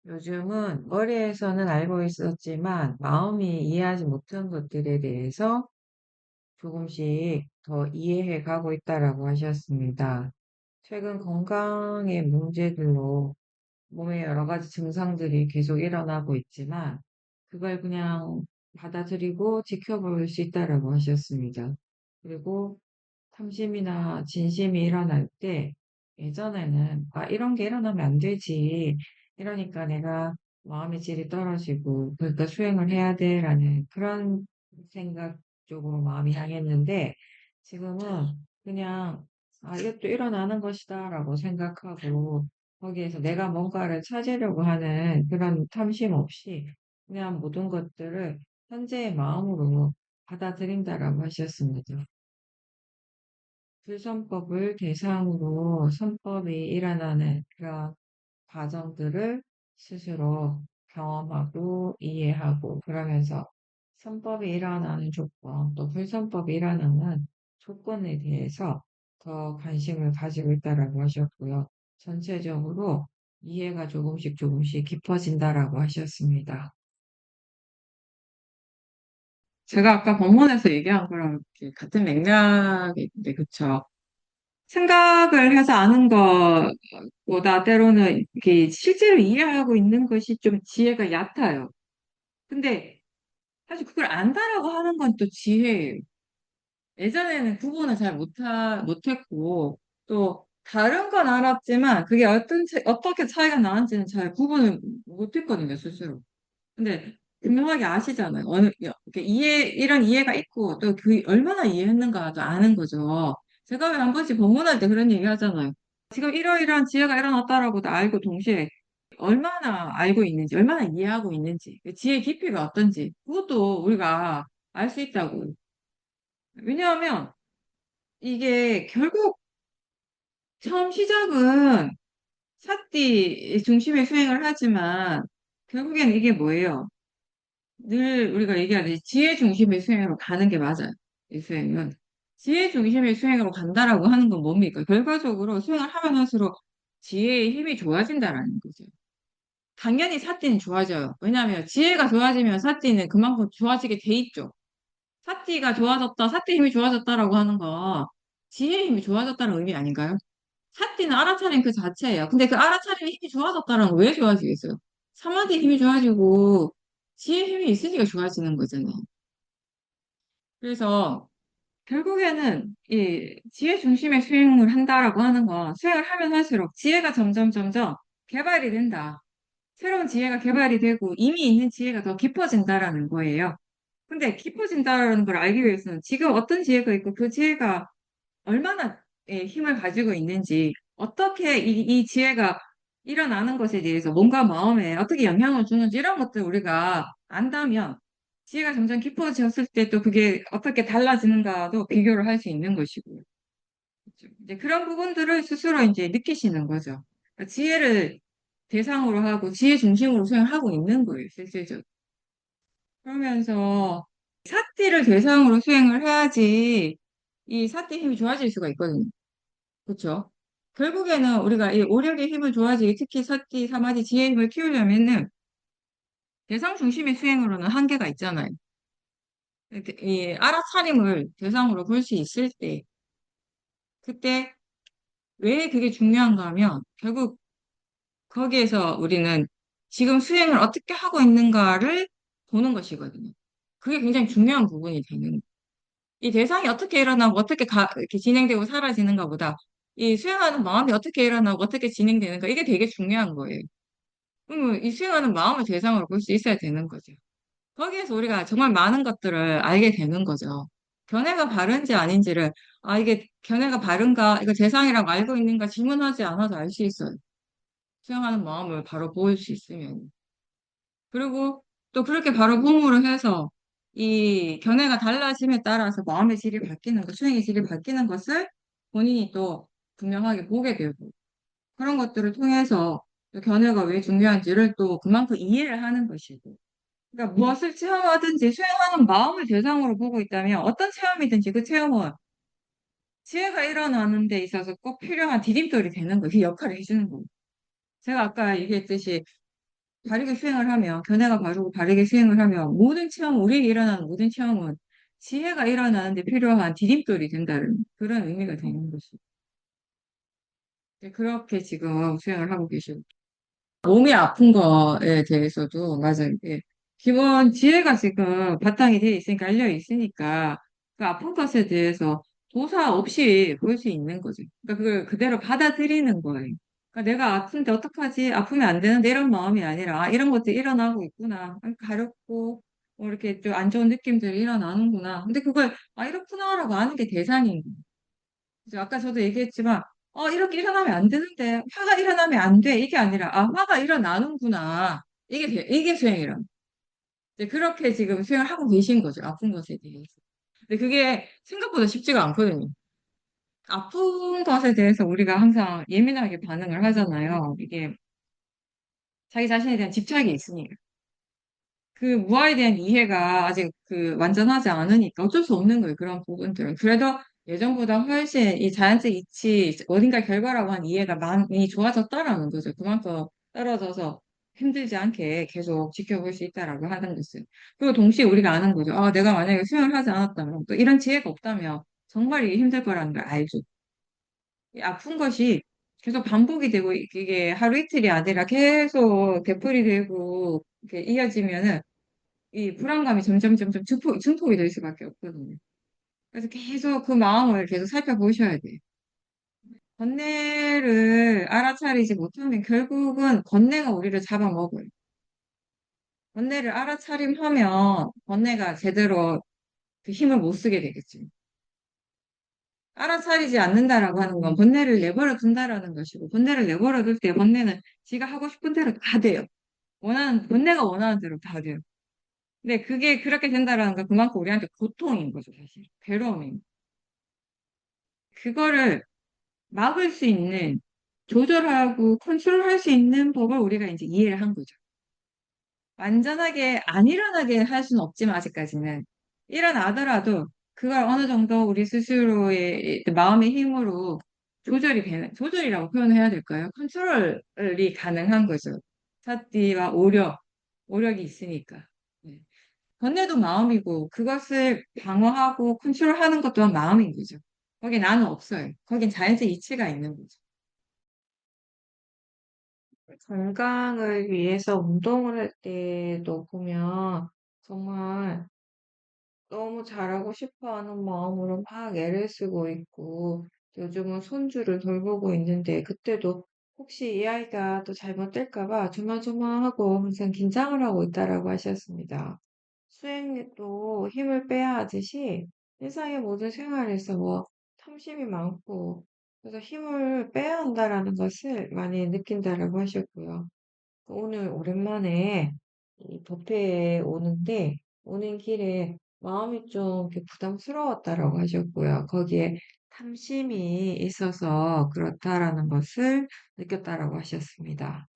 요즘은 머리에서는 알고 있었지만 마음이 이해하지 못한 것들에 대해서 조금씩 더 이해해 가고 있다라고 하셨습니다. 최근 건강의 문제들로 몸에 여러 가지 증상들이 계속 일어나고 있지만 그걸 그냥 받아들이고 지켜볼 수 있다라고 하셨습니다. 그리고 탐심이나 진심이 일어날 때 예전에는 '아 이런 게 일어나면 안 되지. 이러니까 내가 마음의 질이 떨어지고 그러니까 수행을 해야 돼.'라는 그런 생각 쪽으로 마음이 향했는데 지금은 그냥 '아 이것도 일어나는 것이다.'라고 생각하고 거기에서 내가 뭔가를 찾으려고 하는 그런 탐심 없이 그냥 모든 것들을 현재의 마음으로 받아들인다라고 하셨습니다. 불선법을 대상으로 선법이 일어나는 그런 과정들을 스스로 경험하고 이해하고 그러면서 선법이 일어나는 조건, 또 불선법이 일어나는 조건에 대해서 더 관심을 가지고 있다라고 하셨고요. 전체적으로 이해가 조금씩 조금씩 깊어진다라고 하셨습니다. 제가 아까 본문에서 얘기한 거랑 이렇게 같은 맥락인데, 그쵸? 생각을 해서 아는 것보다 때로는 이렇게 실제로 이해하고 있는 것이 좀 지혜가 얕아요. 근데 사실 그걸 안다라고 하는 건 또 지혜예요. 예전에는 구분을 잘 못했고, 또 다른 건 알았지만 그게 어떻게 차이가 나는지는 잘 구분을 못했거든요, 스스로. 근데 분명하게 아시잖아요. 이렇게 이런 이해가 있고, 또 그 얼마나 이해했는가도 아는 거죠. 제가 왜 한 번씩 법문할 때 그런 얘기 하잖아요. 지금 이러이러한 지혜가 일어났다라고도 알고 동시에 얼마나 알고 있는지, 얼마나 이해하고 있는지, 그 지혜 깊이가 어떤지, 그것도 우리가 알 수 있다고. 왜냐하면 이게 결국 처음 시작은 사띠 중심의 수행을 하지만 결국엔 이게 뭐예요? 늘 우리가 얘기하듯이 지혜 중심의 수행으로 가는 게 맞아요. 이 수행은. 지혜 중심의 수행으로 간다라고 하는 건 뭡니까? 결과적으로 수행을 하면 할수록 지혜의 힘이 좋아진다라는 거죠. 당연히 사띠는 좋아져요. 왜냐하면 지혜가 좋아지면 사띠는 그만큼 좋아지게 돼 있죠. 사띠가 좋아졌다, 사띠 힘이 좋아졌다라고 하는 거 지혜 힘이 좋아졌다는 의미 아닌가요? 사띠는 알아차림 그 자체예요. 근데 그 알아차림이 힘이 좋아졌다는 건 왜 좋아지겠어요? 사마디 힘이 좋아지고 지혜 힘이 있으니까 좋아지는 거잖아요. 그래서 결국에는 이 지혜 중심의 수행을 한다라고 하는 건 수행을 하면 할수록 지혜가 점점 점점 개발이 된다. 새로운 지혜가 개발이 되고 이미 있는 지혜가 더 깊어진다라는 거예요. 근데 깊어진다라는 걸 알기 위해서는 지금 어떤 지혜가 있고 그 지혜가 얼마나 힘을 가지고 있는지, 어떻게 이 지혜가 일어나는 것에 대해서 몸과 마음에 어떻게 영향을 주는지 이런 것들 우리가 안다면 지혜가 점점 깊어졌을 때 또 그게 어떻게 달라지는가도 비교를 할 수 있는 것이고요. 그렇죠? 이제 그런 부분들을 스스로 이제 느끼시는 거죠. 그러니까 지혜를 대상으로 하고 지혜 중심으로 수행하고 있는 거예요, 실제적으로. 그러면서 사띠를 대상으로 수행을 해야지 이 사띠 힘이 좋아질 수가 있거든요. 그렇죠? 결국에는 우리가 이 오력의 힘을 좋아지게 특히 사띠, 사마디, 지혜의 힘을 키우려면은 대상 중심의 수행으로는 한계가 있잖아요. 이 알아차림을 대상으로 볼 수 있을 때 그때 왜 그게 중요한가 하면 결국 거기에서 우리는 지금 수행을 어떻게 하고 있는가를 보는 것이거든요. 그게 굉장히 중요한 부분이 되는 거예요. 이 대상이 어떻게 일어나고 어떻게 이렇게 진행되고 사라지는가 보다 이 수행하는 마음이 어떻게 일어나고 어떻게 진행되는가 이게 되게 중요한 거예요. 그러면 이 수행하는 마음을 대상으로 볼 수 있어야 되는 거죠. 거기에서 우리가 정말 많은 것들을 알게 되는 거죠. 견해가 바른지 아닌지를, 아, 이게 견해가 바른가, 이거 대상이라고 알고 있는가 질문하지 않아도 알 수 있어요. 수행하는 마음을 바로 보일 수 있으면. 그리고 또 그렇게 바로 봄으로 해서 이 견해가 달라짐에 따라서 마음의 질이 바뀌는 것, 수행의 질이 바뀌는 것을 본인이 또 분명하게 보게 되고 그런 것들을 통해서 또 견해가 왜 중요한지를 또 그만큼 이해를 하는 것이고. 그러니까 무엇을 체험하든지 수행하는 마음을 대상으로 보고 있다면 어떤 체험이든지 그 체험은 지혜가 일어나는 데 있어서 꼭 필요한 디딤돌이 되는 거예요. 그 역할을 해주는 거예요. 제가 아까 얘기했듯이 바르게 수행을 하면, 견해가 바르고 바르게 수행을 하면, 모든 체험, 우리에게 일어나는 모든 체험은 지혜가 일어나는데 필요한 디딤돌이 된다는 그런 의미가 되는 것이. 그렇게 지금 수행을 하고 계시고. 몸이 아픈 거에 대해서도, 맞아요. 예. 기본 지혜가 지금 바탕이 되어 있으니까, 알려 있으니까, 그 아픈 것에 대해서 도사 없이 볼 수 있는 거죠. 그러니까 그걸 그대로 받아들이는 거예요. 그러니까 내가 아픈데 어떡하지? 아프면 안 되는데 이런 마음이 아니라, 아, 이런 것들이 일어나고 있구나. 아, 가렵고, 뭐 이렇게 좀 안 좋은 느낌들이 일어나는구나. 근데 그걸, 아, 이렇구나라고 아는 게 대상인 거예요. 그죠? 아까 저도 얘기했지만, 이렇게 일어나면 안 되는데, 화가 일어나면 안 돼. 이게 아니라, 아, 화가 일어나는구나. 이게 수행이란. 이제 그렇게 지금 수행을 하고 계신 거죠. 아픈 것에 대해서. 근데 그게 생각보다 쉽지가 않거든요. 아픈 것에 대해서 우리가 항상 예민하게 반응을 하잖아요. 이게 자기 자신에 대한 집착이 있으니까. 그 무아에 대한 이해가 아직 그 완전하지 않으니까 어쩔 수 없는 거예요. 그런 부분들은. 그래도 예전보다 훨씬 이 자연적 이치, 어딘가 결과라고 한 이해가 많이 좋아졌다라는 거죠. 그만큼 떨어져서 힘들지 않게 계속 지켜볼 수 있다라고 하는 것을. 그리고 동시에 우리가 아는 거죠. 아, 내가 만약에 수영을 하지 않았다면, 또 이런 지혜가 없다면 정말 이게 힘들 거라는 걸 알죠. 이 아픈 것이 계속 반복이 되고 이게 하루 이틀이 아니라 계속 되풀이 되고 이렇게 이어지면은 이 불안감이 점점 증폭이 될 수밖에 없거든요. 그래서 계속 그 마음을 계속 살펴보셔야 돼요. 번뇌를 알아차리지 못하면 결국은 번뇌가 우리를 잡아먹어요. 번뇌를 알아차림하면 번뇌가 제대로 그 힘을 못 쓰게 되겠죠. 알아차리지 않는다라고 하는 건 번뇌를 내버려 둔다라는 것이고, 번뇌를 내버려 둘 때 번뇌는 지가 하고 싶은 대로 다 돼요. 번뇌가 원하는 대로 다 돼요. 근데 그게 그렇게 된다라는 건 그만큼 우리한테 고통인 거죠, 사실. 괴로움인. 그거를 막을 수 있는, 조절하고 컨트롤할 수 있는 법을 우리가 이제 이해를 한 거죠. 완전하게 안 일어나게 할 수는 없지만 아직까지는 일어나더라도 그걸 어느 정도 우리 스스로의 마음의 힘으로 조절이라고 표현해야 될까요? 컨트롤이 가능한 거죠. 사티와 오력이 있으니까. 네. 번뇌도 마음이고 그것을 방어하고 컨트롤하는 것 또한 마음인 거죠. 거기 나는 없어요. 거긴 자연적 이치가 있는 거죠. 건강을 위해서 운동을 할 때도 보면 정말 너무 잘하고 싶어 하는 마음으로 막 애를 쓰고 있고 요즘은 손주를 돌보고 있는데 그때도 혹시 이 아이가 또 잘못될까 봐 조마조마하고 항상 긴장을 하고 있다라고 하셨습니다. 수행도 힘을 빼야 하듯이 일상의 모든 생활에서 뭐 탐심이 많고 그래서 힘을 빼야 한다라는 것을 많이 느낀다라고 하셨고요. 오늘 오랜만에 이 법회에 오는데 오는 길에 마음이 좀 이렇게 부담스러웠다라고 하셨고요. 거기에 탐심이 있어서 그렇다라는 것을 느꼈다라고 하셨습니다.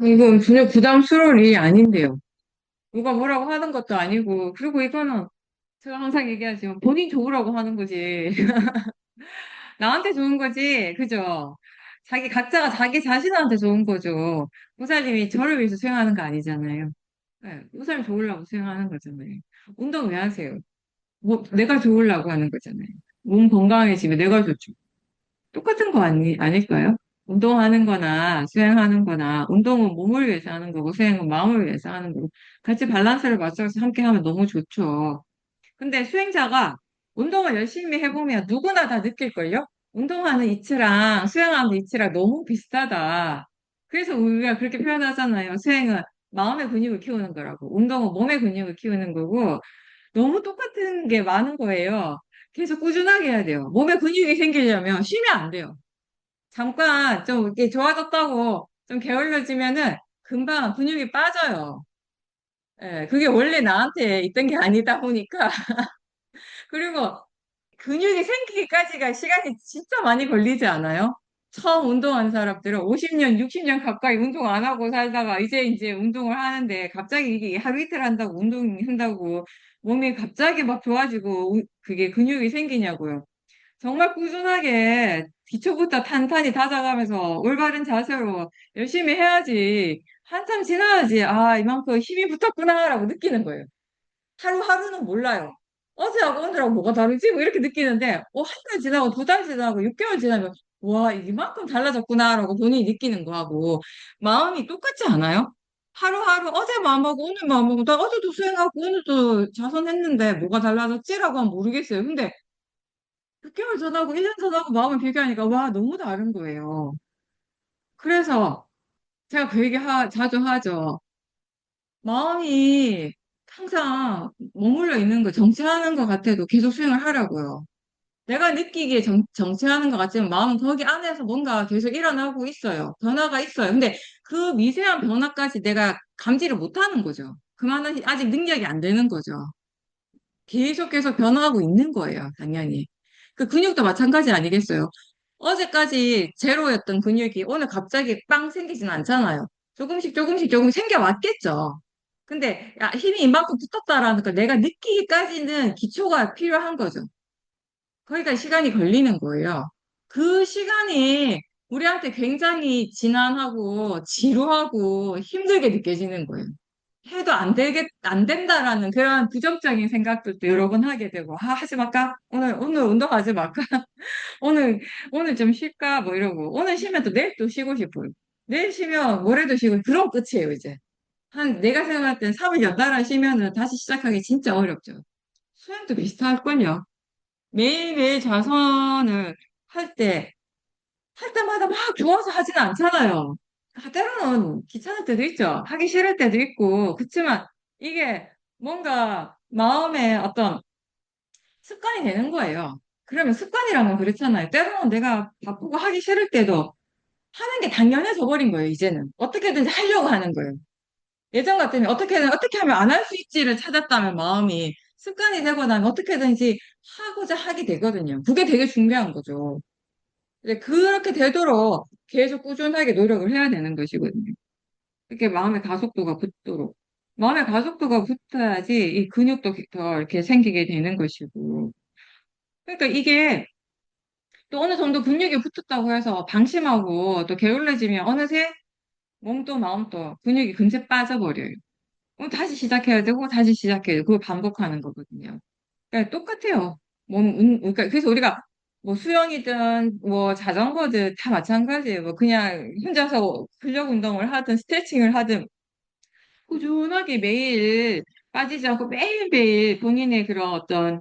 이건 전혀 부담스러울 일이 아닌데요. 누가 뭐라고 하는 것도 아니고, 그리고 이거는 제가 항상 얘기하지만 본인 좋으라고 하는 거지. 나한테 좋은 거지. 그죠? 각자가 자기 자신한테 좋은 거죠. 보살님이 저를 위해서 수행하는 거 아니잖아요. 네, 보살님 좋으려고 수행하는 거잖아요. 운동 왜 하세요? 뭐, 내가 좋으려고 하는 거잖아요. 몸 건강해지면 내가 좋죠. 똑같은 거 아닐까요? 운동하는 거나 수행하는 거나, 운동은 몸을 위해서 하는 거고, 수행은 마음을 위해서 하는 거고, 같이 밸런스를 맞춰서 함께 하면 너무 좋죠. 근데 수행자가 운동을 열심히 해보면 누구나 다 느낄걸요? 운동하는 이치랑 수행하는 이치랑 너무 비슷하다. 그래서 우리가 그렇게 표현하잖아요. 수행은 마음의 근육을 키우는 거라고. 운동은 몸의 근육을 키우는 거고, 너무 똑같은 게 많은 거예요. 계속 꾸준하게 해야 돼요. 몸에 근육이 생기려면 쉬면 안 돼요. 잠깐 좀 이렇게 좋아졌다고 좀 게을러지면은 금방 근육이 빠져요. 예, 그게 원래 나한테 있던 게 아니다 보니까. 그리고 근육이 생기기까지가 시간이 진짜 많이 걸리지 않아요? 처음 운동하는 사람들은 50년, 60년 가까이 운동 안 하고 살다가 이제 운동을 하는데 갑자기 이게 하루 이틀 한다고 운동한다고 몸이 갑자기 막 좋아지고 그게 근육이 생기냐고요. 정말 꾸준하게 기초부터 탄탄히 다져가면서 올바른 자세로 열심히 해야지. 한참 지나야지. 아, 이만큼 힘이 붙었구나라고 느끼는 거예요. 하루하루는 몰라요. 어제하고 오늘하고 뭐가 다르지? 뭐 이렇게 느끼는데, 한 달 지나고 두 달 지나고 6개월 지나면, 와, 이만큼 달라졌구나라고 본인이 느끼는 거하고, 마음이 똑같지 않아요? 하루하루 어제 마음하고 오늘 마음하고, 나 어제도 수행하고 오늘도 자선했는데 뭐가 달라졌지라고 하면 모르겠어요. 근데 6개월 전하고 1년 전하고 마음을 비교하니까, 와, 너무 다른 거예요. 그래서 제가 그 얘기 자주 하죠. 마음이 항상 머물러 있는 거, 정치하는 것 같아도 계속 수행을 하라고요. 내가 느끼기에 정치하는 것 같지만 마음은 거기 안에서 뭔가 계속 일어나고 있어요. 변화가 있어요. 근데 그 미세한 변화까지 내가 감지를 못하는 거죠. 그만한 아직 능력이 안 되는 거죠. 계속 변화하고 있는 거예요, 당연히. 그 근육도 마찬가지 아니겠어요? 어제까지 제로였던 근육이 오늘 갑자기 빵 생기진 않잖아요. 조금씩 생겨왔겠죠. 근데 야, 힘이 이만큼 붙었다라는 걸 내가 느끼기까지는 기초가 필요한 거죠. 거기까지 시간이 걸리는 거예요. 그 시간이 우리한테 굉장히 지난하고 지루하고 힘들게 느껴지는 거예요. 해도 안 된다라는 그런 부정적인 생각들도 여러 번 하게 되고, 아, 하지 말까? 오늘 운동하지 말까? 오늘, 오늘 좀 쉴까? 뭐 이러고. 오늘 쉬면 또 내일 또 쉬고 싶어요. 내일 쉬면 모레도 쉬고, 그럼 끝이에요, 이제. 내가 생각할 땐 3일 연달아 쉬면은 다시 시작하기 진짜 어렵죠. 수행도 비슷할걸요. 매일매일 좌선을 할 때, 할 때마다 막 좋아서 하지는 않잖아요. 때로는 귀찮을 때도 있죠. 하기 싫을 때도 있고. 그치만 이게 뭔가 마음의 어떤 습관이 되는 거예요. 그러면 습관이란 건 그렇잖아요. 때로는 내가 바쁘고 하기 싫을 때도 하는 게 당연해져 버린 거예요, 이제는. 어떻게든지 하려고 하는 거예요. 예전 같으면 어떻게 하면 안 할 수 있지를 찾았다면 마음이 습관이 되고 나면 어떻게든지 하고자 하게 되거든요. 그게 되게 중요한 거죠. 근데 그렇게 되도록 계속 꾸준하게 노력을 해야 되는 것이거든요. 이렇게 마음의 가속도가 붙도록. 마음의 가속도가 붙어야지 이 근육도 더 이렇게 생기게 되는 것이고. 그러니까 이게 또 어느 정도 근육이 붙었다고 해서 방심하고 또 게을러지면 어느새 몸도 마음도 근육이 금세 빠져버려요. 그럼 다시 시작해야 되고 다시 시작해야 되고 그걸 반복하는 거거든요. 그러니까 똑같아요. 그러니까 그래서 우리가 뭐 수영이든 뭐 자전거든 다 마찬가지예요. 뭐 그냥 혼자서 근력 운동을 하든 스트레칭을 하든 꾸준하게 매일 빠지지 않고 매일매일 본인의 그런 어떤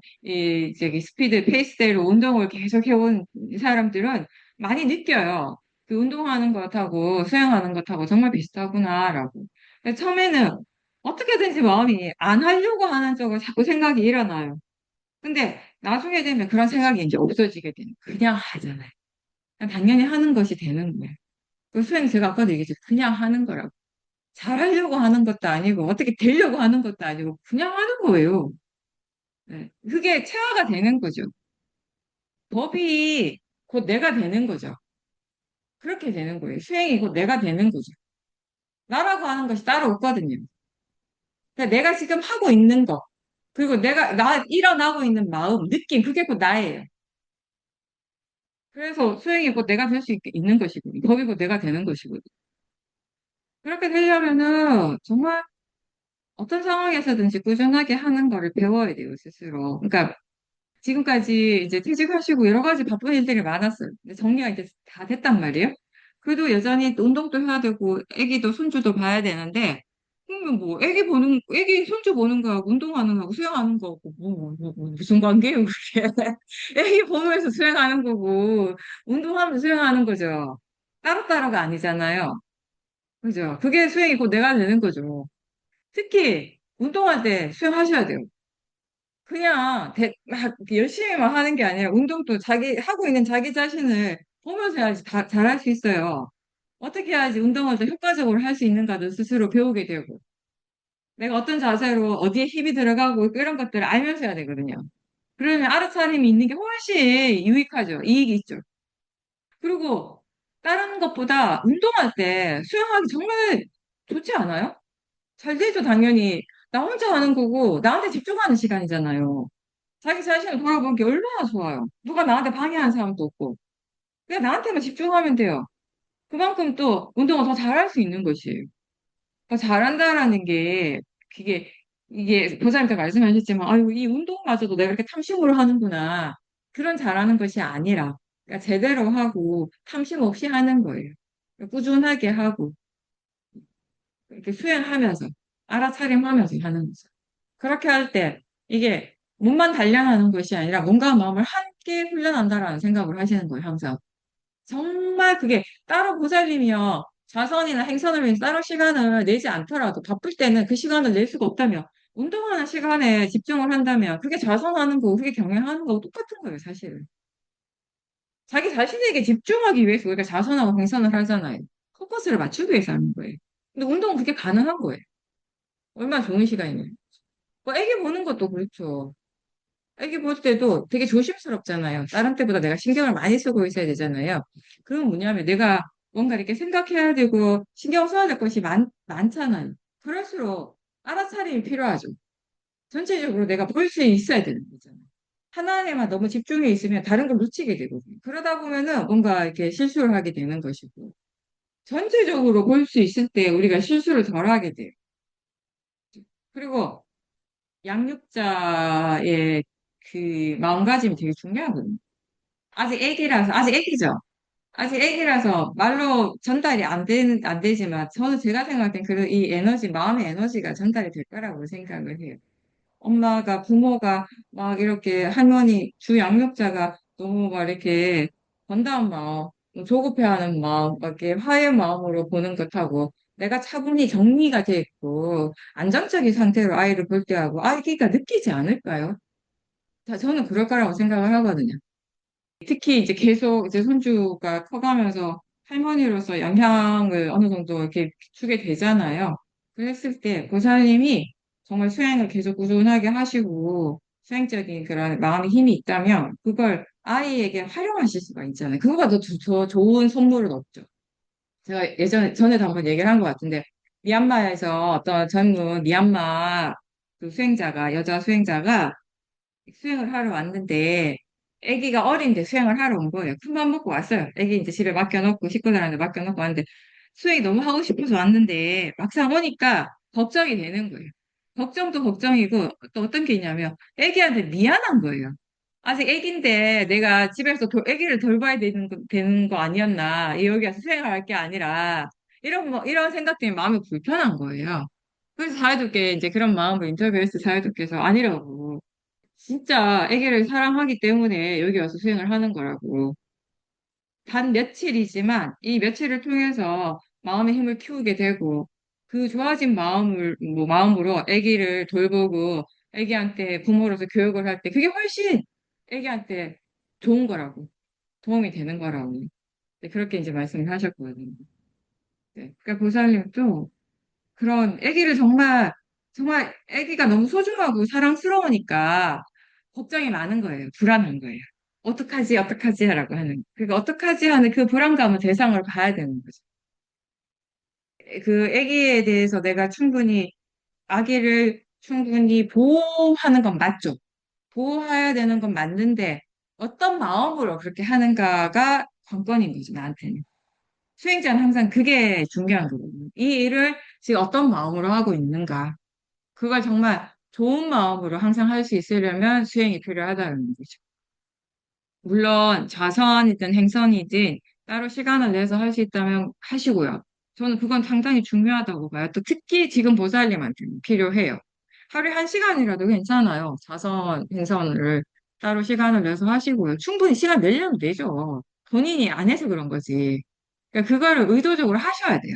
저기 스피드 페이스대로 운동을 계속 해온 사람들은 많이 느껴요. 그 운동하는 것하고 수영하는 것하고 정말 비슷하구나라고. 근데 처음에는 어떻게든지 마음이 안 하려고 하는 쪽을 자꾸 생각이 일어나요. 근데 나중에 되면 그런 생각이 이제 없어지게 되는 그냥 하잖아요. 그냥 당연히 하는 것이 되는 거예요. 그 수행 제가 아까도 얘기했죠. 그냥 하는 거라고. 잘하려고 하는 것도 아니고 어떻게 되려고 하는 것도 아니고 그냥 하는 거예요. 네. 그게 체화가 되는 거죠. 법이 곧 내가 되는 거죠. 그렇게 되는 거예요. 수행이 곧 내가 되는 거죠. 나라고 하는 것이 따로 없거든요. 그러니까 내가 지금 하고 있는 거, 그리고 나 일어나고 있는 마음, 느낌, 그게 곧 나예요. 그래서 수행이 곧 내가 될 수 있는 것이고, 법이 곧 내가 되는 것이고. 그렇게 되려면은 정말 어떤 상황에서든지 꾸준하게 하는 거를 배워야 돼요, 스스로. 그러니까 지금까지 이제 퇴직하시고 여러 가지 바쁜 일들이 많았어요. 근데 정리가 이제 다 됐단 말이에요. 그래도 여전히 또 운동도 해야 되고, 애기도 손주도 봐야 되는데, 그러면 뭐, 애기 손주 보는 거하고, 운동하는 거하고, 수영하는 거하고, 무슨 관계예요, 그게. 애기 보면서 수영하는 거고, 운동하면서 수영하는 거죠. 따로따로가 아니잖아요. 그죠? 그게 수영이고 내가 되는 거죠. 특히, 운동할 때 수영하셔야 돼요. 그냥 막 열심히만 하는 게 아니라 운동도 하고 있는 자기 자신을 보면서 해야지 잘할 수 있어요. 어떻게 해야지 운동을 더 효과적으로 할 수 있는가도 스스로 배우게 되고, 내가 어떤 자세로 어디에 힘이 들어가고 이런 것들을 알면서 해야 되거든요. 그러면 알아차림이 있는 게 훨씬 유익하죠. 이익이 있죠. 그리고 다른 것보다 운동할 때 수영하기 정말 좋지 않아요? 잘 되죠, 당연히. 나 혼자 하는 거고, 나한테 집중하는 시간이잖아요. 자기 자신을 돌아보는 게 얼마나 좋아요. 누가 나한테 방해하는 사람도 없고. 그냥 나한테만 집중하면 돼요. 그만큼 또 운동을 더 잘할 수 있는 것이에요. 더 잘한다라는 게, 그게, 이게 보살님께 말씀하셨지만, 아유, 이 운동마저도 내가 이렇게 탐심으로 하는구나. 그런 잘하는 것이 아니라, 그러니까 제대로 하고, 탐심 없이 하는 거예요. 꾸준하게 하고, 이렇게 수행하면서, 알아차림하면서 하는 거죠. 그렇게 할 때, 이게 몸만 단련하는 것이 아니라 몸과 마음을 함께 훈련한다라는 생각을 하시는 거예요, 항상. 정말 그게 따로 보살님이요. 자선이나 행선을 위해서 따로 시간을 내지 않더라도 바쁠 때는 그 시간을 낼 수가 없다면 운동하는 시간에 집중을 한다면 그게 자선하는 거고 그게 경영하는 거고 똑같은 거예요, 사실은. 자기 자신에게 집중하기 위해서 우리가 자선하고 행선을 하잖아요. 포커스를 맞추기 위해서 하는 거예요. 근데 운동은 그게 가능한 거예요. 얼마나 좋은 시간이에요. 뭐 애기 보는 것도 그렇죠. 애기 볼 때도 되게 조심스럽잖아요. 다른 때보다 내가 신경을 많이 쓰고 있어야 되잖아요. 그건 뭐냐면 내가 뭔가 이렇게 생각해야 되고 신경 써야 될 것이 많잖아요. 그럴수록 알아차림이 필요하죠. 전체적으로 내가 볼 수 있어야 되는 거잖아요. 하나에만 너무 집중해 있으면 다른 걸 놓치게 되거든요. 그러다 보면은 뭔가 이렇게 실수를 하게 되는 것이고 전체적으로 볼 수 있을 때 우리가 실수를 덜 하게 돼요. 그리고 양육자의 그 마음가짐이 되게 중요하거든요. 아직 애기죠. 아직 애기라서 말로 전달이 안 되지만, 저는 제가 생각할 땐 이 에너지, 마음의 에너지가 전달이 될 거라고 생각을 해요. 엄마가, 부모가 막 이렇게 할머니, 주 양육자가 너무 막 이렇게 건다한 마음, 뭐 조급해하는 마음, 막 이렇게 화의 마음으로 보는 것하고, 내가 차분히 정리가 돼 있고, 안정적인 상태로 아이를 볼 때하고, 아기가 느끼지 않을까요? 저는 그럴 거라고 생각을 하거든요. 특히 이제 계속 이제 손주가 커가면서 할머니로서 영향을 어느 정도 이렇게 비추게 되잖아요. 그랬을 때 보살님이 정말 수행을 계속 꾸준하게 하시고 수행적인 그런 마음의 힘이 있다면 그걸 아이에게 활용하실 수가 있잖아요. 그거보다 더 좋은 선물은 없죠. 제가 전에도 한번 얘기를 한 것 같은데 미얀마에서 어떤 젊은 미얀마 그 수행자가 여자 수행자가 수행을 하러 왔는데 아기가 어린데 수행을 하러 온 거예요. 큰맘 먹고 왔어요. 아기 이제 집에 맡겨놓고 식구들한테 맡겨놓고 왔는데 수행이 너무 하고 싶어서 왔는데 막상 오니까 걱정이 되는 거예요. 걱정도 걱정이고 또 어떤 게 있냐면 아기한테 미안한 거예요. 아직 아기인데 내가 집에서 아기를 돌봐야 되는 거 아니었나. 여기 와서 수행을 할 게 아니라 이런 생각 때문에 마음이 불편한 거예요. 그래서 사회도께 이제 그런 마음으로 인터뷰했을 사회도께서 아니라고. 진짜 아기를 사랑하기 때문에 여기 와서 수행을 하는 거라고. 단 며칠이지만 이 며칠을 통해서 마음의 힘을 키우게 되고 그 좋아진 마음으로 아기를 돌보고 아기한테 부모로서 교육을 할 때 그게 훨씬 아기한테 좋은 거라고. 도움이 되는 거라고. 네, 그렇게 이제 말씀을 하셨거든요. 네, 그러니까 보살님도 그런 아기를 정말 아기가 너무 소중하고 사랑스러우니까 걱정이 많은 거예요. 불안한 거예요. 어떡하지 하라고 하는. 그러니까 어떡하지 하는 그 불안감은 대상을 봐야 되는 거죠. 그 아기에 대해서 내가 아기를 충분히 보호하는 건 맞죠. 보호해야 되는 건 맞는데 어떤 마음으로 그렇게 하는가가 관건인 거죠, 나한테는. 수행자는 항상 그게 중요한 거거든요. 이 일을 지금 어떤 마음으로 하고 있는가. 그걸 정말 좋은 마음으로 항상 할 수 있으려면 수행이 필요하다는 거죠. 물론 좌선이든 행선이든 따로 시간을 내서 할 수 있다면 하시고요. 저는 그건 상당히 중요하다고 봐요. 또 특히 지금 보살님한테는 필요해요. 하루에 한 시간이라도 괜찮아요. 좌선, 행선을 따로 시간을 내서 하시고요. 충분히 시간 내려면 되죠. 본인이 안 해서 그런 거지. 그러니까 그거를 의도적으로 하셔야 돼요.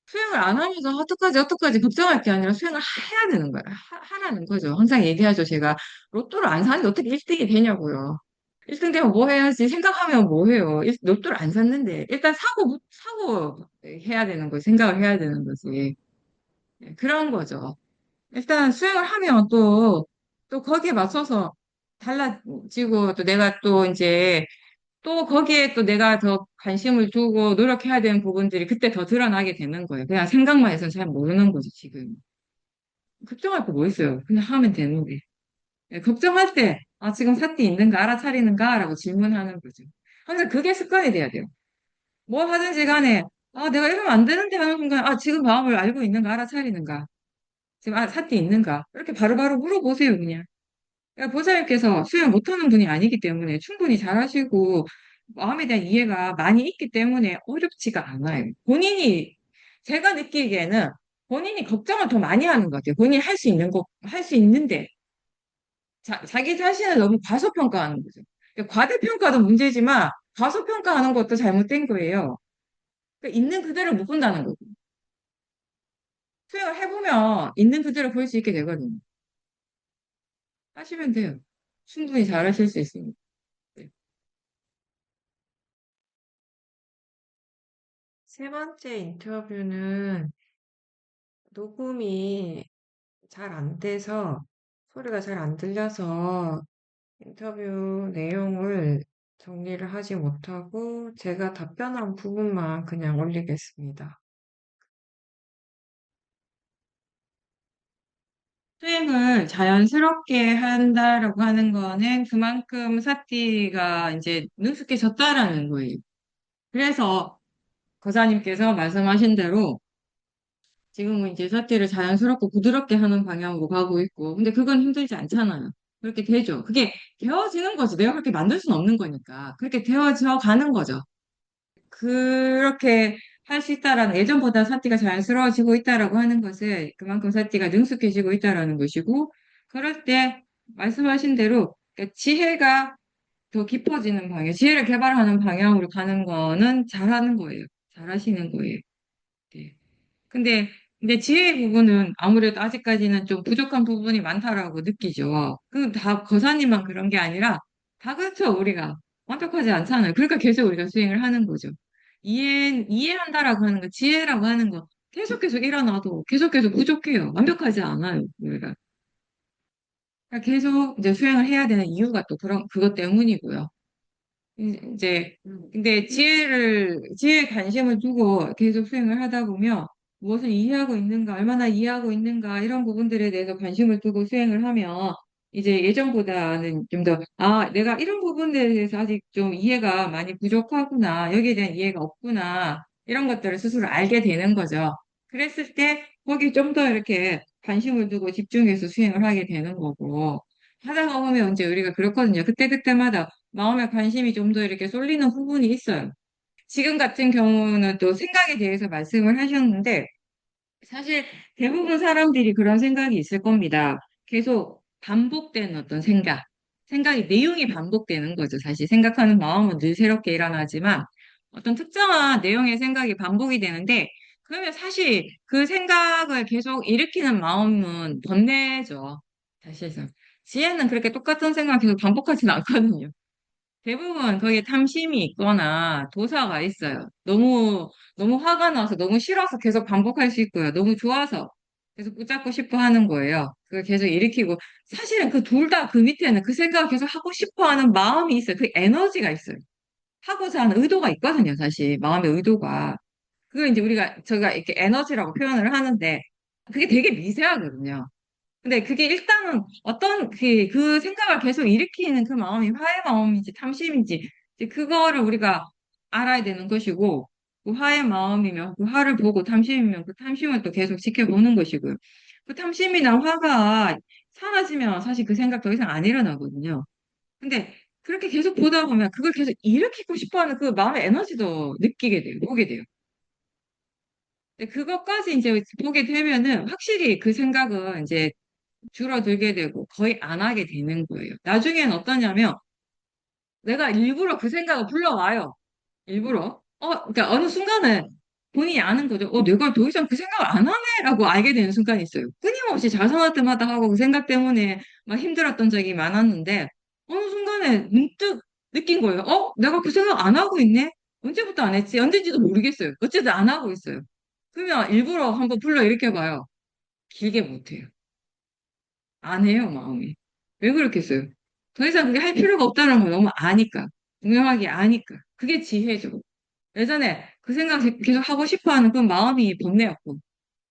수행을 안 하면서 어떡하지 걱정할 게 아니라 수행을 해야 되는 거야. 하라는 거죠. 항상 얘기하죠. 제가 로또를 안 사는데 어떻게 1등이 되냐고요. 1등 되면 뭐 해야지 생각하면 뭐 해요. 로또를 안 샀는데 일단 사고 해야 되는 거지. 생각을 해야 되는 거지. 네, 그런 거죠. 일단 수행을 하면 또 거기에 맞춰서 달라지고 또 내가 또 이제 또 거기에 또 내가 더 관심을 두고 노력해야 되는 부분들이 그때 더 드러나게 되는 거예요. 그냥 생각만 해서는 잘 모르는 거죠, 지금. 걱정할 거 뭐 있어요. 그냥 하면 되는데. 예, 걱정할 때, 아, 지금 사띠 있는가, 알아차리는가? 라고 질문하는 거죠. 항상 그게 습관이 돼야 돼요. 뭘 하든지 간에, 아, 내가 이러면 안 되는데 하는 순간, 아, 지금 마음을 알고 있는가, 알아차리는가? 지금, 아, 사띠 있는가? 이렇게 바로바로 물어보세요, 그냥. 그러니까 보살님께서 수행 못하는 분이 아니기 때문에 충분히 잘하시고, 마음에 대한 이해가 많이 있기 때문에 어렵지가 않아요. 본인이, 제가 느끼기에는 본인이 걱정을 더 많이 하는 것 같아요. 본인이 할 수 있는 거, 할 수 있는데, 자기 자신을 너무 과소평가하는 거죠. 그러니까 과대평가도 문제지만 과소평가하는 것도 잘못된 거예요. 그러니까 있는 그대로 못 본다는 거고. 수행을 해보면 있는 그대로 볼 수 있게 되거든요. 하시면 돼요. 충분히 잘하실 수 있습니다. 네. 세 번째 인터뷰는 녹음이 잘 안 돼서 소리가 잘 안 들려서 인터뷰 내용을 정리를 하지 못하고 제가 답변한 부분만 그냥 올리겠습니다. 수행을 자연스럽게 한다라고 하는 거는 그만큼 사띠가 이제 능숙해졌다라는 거예요. 그래서 거사님께서 말씀하신 대로 지금은 이제 사띠를 자연스럽고 부드럽게 하는 방향으로 가고 있고, 근데 그건 힘들지 않잖아요. 그렇게 되죠. 그게 되어지는 거지. 내가 그렇게 만들 수는 없는 거니까. 그렇게 되어져 가는 거죠. 그렇게 할 수 있다라는, 예전보다 사띠가 자연스러워지고 있다라고 하는 것은 그만큼 사띠가 능숙해지고 있다라는 것이고, 그럴 때 말씀하신 대로 그러니까 지혜가 더 깊어지는 방향, 지혜를 개발하는 방향으로 가는 거는 잘하는 거예요. 잘하시는 거예요. 네. 근데 지혜 부분은 아무래도 아직까지는 좀 부족한 부분이 많다라고 느끼죠. 그 다 거사님만 그런 게 아니라 다 그렇죠. 우리가 완벽하지 않잖아요. 그러니까 계속 우리가 수행을 하는 거죠. 이해한다라고 하는 거, 지혜라고 하는 거 계속 일어나도 계속 부족해요. 완벽하지 않아요. 우리가. 그러니까 계속 이제 수행을 해야 되는 이유가 또 그것 때문이고요. 이제, 근데 지혜에 관심을 두고 계속 수행을 하다 보면 무엇을 이해하고 있는가, 얼마나 이해하고 있는가, 이런 부분들에 대해서 관심을 두고 수행을 하면 이제 예전보다는 좀 더, 아, 내가 이런 부분들에 대해서 아직 좀 이해가 많이 부족하구나, 여기에 대한 이해가 없구나, 이런 것들을 스스로 알게 되는 거죠. 그랬을 때 거기 좀 더 이렇게 관심을 두고 집중해서 수행을 하게 되는 거고, 하다가 보면 이제 우리가 그렇거든요. 그때그때마다 마음의 관심이 좀 더 이렇게 쏠리는 부분이 있어요. 지금 같은 경우는 또 생각에 대해서 말씀을 하셨는데, 사실 대부분 사람들이 그런 생각이 있을 겁니다. 계속 반복되는 어떤 생각이, 내용이 반복되는 거죠. 사실 생각하는 마음은 늘 새롭게 일어나지만, 어떤 특정한 내용의 생각이 반복이 되는데, 그러면 사실 그 생각을 계속 일으키는 마음은 번뇌죠. 사실상. 지혜는 그렇게 똑같은 생각 계속 반복하진 않거든요. 대부분 거기에 탐심이 있거나 도사가 있어요. 너무 화가 나서 너무 싫어서 계속 반복할 수 있고요. 너무 좋아서 계속 붙잡고 싶어 하는 거예요. 그걸 계속 일으키고. 사실은 그 둘 다 그 밑에는 그 생각을 계속 하고 싶어 하는 마음이 있어요. 그 에너지가 있어요. 하고자 하는 의도가 있거든요. 사실 마음의 의도가. 그걸 이제 저희가 이렇게 에너지라고 표현을 하는데 그게 되게 미세하거든요. 근데 그게 일단은 어떤 그 생각을 계속 일으키는 그 마음이 화의 마음인지 탐심인지 이제 그거를 우리가 알아야 되는 것이고 그 화의 마음이면 그 화를 보고 탐심이면 그 탐심을 또 계속 지켜보는 것이고요. 그 탐심이나 화가 사라지면 사실 그 생각 더 이상 안 일어나거든요. 근데 그렇게 계속 보다 보면 그걸 계속 일으키고 싶어하는 그 마음의 에너지도 느끼게 돼요. 보게 돼요. 근데 그것까지 이제 보게 되면은 확실히 그 생각은 이제 줄어들게 되고 거의 안 하게 되는 거예요. 나중엔 어떠냐면 내가 일부러 그 생각을 불러와요. 일부러. 그러니까 어느 순간은 본인이 아는 거죠. 내가 더 이상 그 생각을 안 하네라고 알게 되는 순간이 있어요. 끊임없이 자선할 때마다 하고 그 생각 때문에 막 힘들었던 적이 많았는데 어느 순간에 문득 느낀 거예요. 내가 그 생각 안 하고 있네? 언제부터 안 했지? 언제인지도 모르겠어요. 어쨌든 안 하고 있어요. 그러면 일부러 한번 불러 일으켜봐요. 길게 못해요. 안 해요, 마음이. 왜 그렇겠어요? 더 이상 그게 할 필요가 없다는 걸 너무 아니까. 분명하게 아니까. 그게 지혜죠. 예전에 그 생각 계속 하고 싶어 하는 그 마음이 번뇌였고,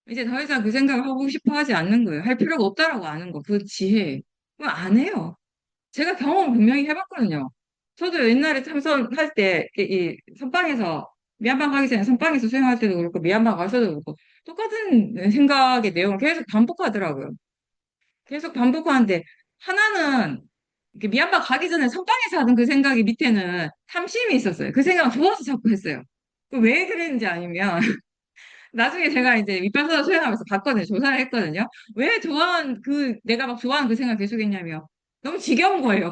이제 더 이상 그 생각을 하고 싶어 하지 않는 거예요. 할 필요가 없다라고 아는 거. 그 지혜예요. 그거 안 해요. 제가 경험 분명히 해봤거든요. 저도 옛날에 참선할 때, 이 선방에서, 미얀마 가기 전에 선방에서 수행할 때도 그렇고, 미얀마 가서도 그렇고, 똑같은 생각의 내용을 계속 반복하더라고요. 계속 반복하는데, 하나는, 이렇게 미얀마 가기 전에 선방에서 하던 그 생각이 밑에는 탐심이 있었어요. 그 생각은 좋아서 자꾸 했어요. 왜 그랬는지 아니면, 나중에 제가 이제 밑반사로 수행하면서 봤거든요. 조사를 했거든요. 왜 내가 막 좋아하는 그 생각 계속 했냐면, 너무 지겨운 거예요.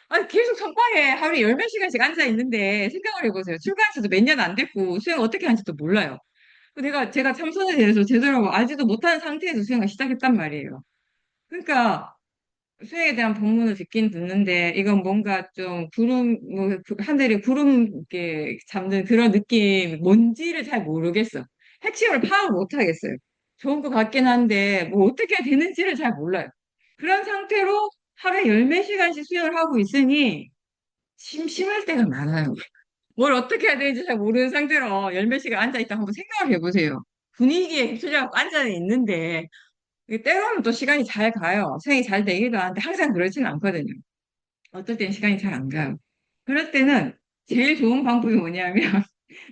아니, 계속 선방에 하루에 열 몇 시간씩 앉아 있는데 생각을 해보세요. 출가한 지도 몇 년 안 됐고 수행 어떻게 하는지도 몰라요. 제가 참선에 대해서 제대로 알지도 못하는 상태에서 수행을 시작했단 말이에요. 그러니까 수행에 대한 법문을 듣긴 듣는데 이건 뭔가 좀 하늘에 구름 이렇게 잡는 그런 느낌 뭔지를 잘 모르겠어. 핵심을 파악 못 하겠어요. 좋은 것 같긴 한데 뭐 어떻게 되는지를 잘 몰라요. 그런 상태로 하루에 열 몇 시간씩 수행을 하고 있으니 심심할 때가 많아요. 뭘 어떻게 해야 되는지 잘 모르는 상태로 열 몇 시간 앉아있다 한번 생각을 해보세요. 분위기에 휩쓸려갖고 앉아 있는데, 이게 때로는 또 시간이 잘 가요. 수행이 잘 되기도 하는데, 항상 그렇지는 않거든요. 어떨 땐 시간이 잘 안 가요. 그럴 때는 제일 좋은 방법이 뭐냐면,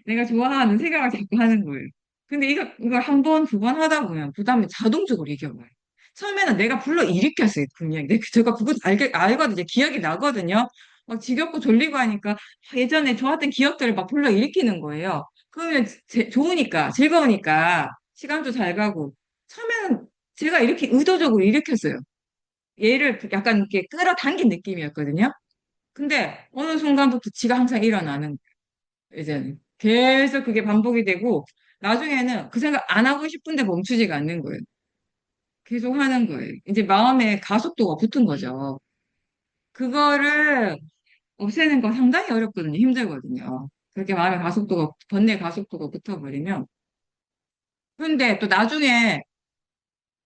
내가 좋아하는 생각을 자꾸 하는 거예요. 근데 이걸 한 번, 두 번 하다 보면, 그 다음에 자동적으로 이겨봐요. 처음에는 내가 불러 일으켰어요, 분명히. 제가 그거 알거든요. 기억이 나거든요. 막 지겹고 졸리고 하니까 예전에 좋았던 기억들을 막 불러 일으키는 거예요. 그러면 좋으니까, 즐거우니까, 시간도 잘 가고. 처음에는 제가 이렇게 의도적으로 일으켰어요. 얘를 약간 이렇게 끌어당긴 느낌이었거든요. 근데 어느 순간부터 지가 항상 일어나는 이제는 계속 그게 반복이 되고 나중에는 그 생각 안 하고 싶은데 멈추지가 않는 거예요. 계속 하는 거예요. 이제 마음에 가속도가 붙은 거죠. 그거를 없애는 건 상당히 어렵거든요. 힘들거든요. 그렇게 마음의 번뇌 가속도가 붙어버리면. 그런데 또 나중에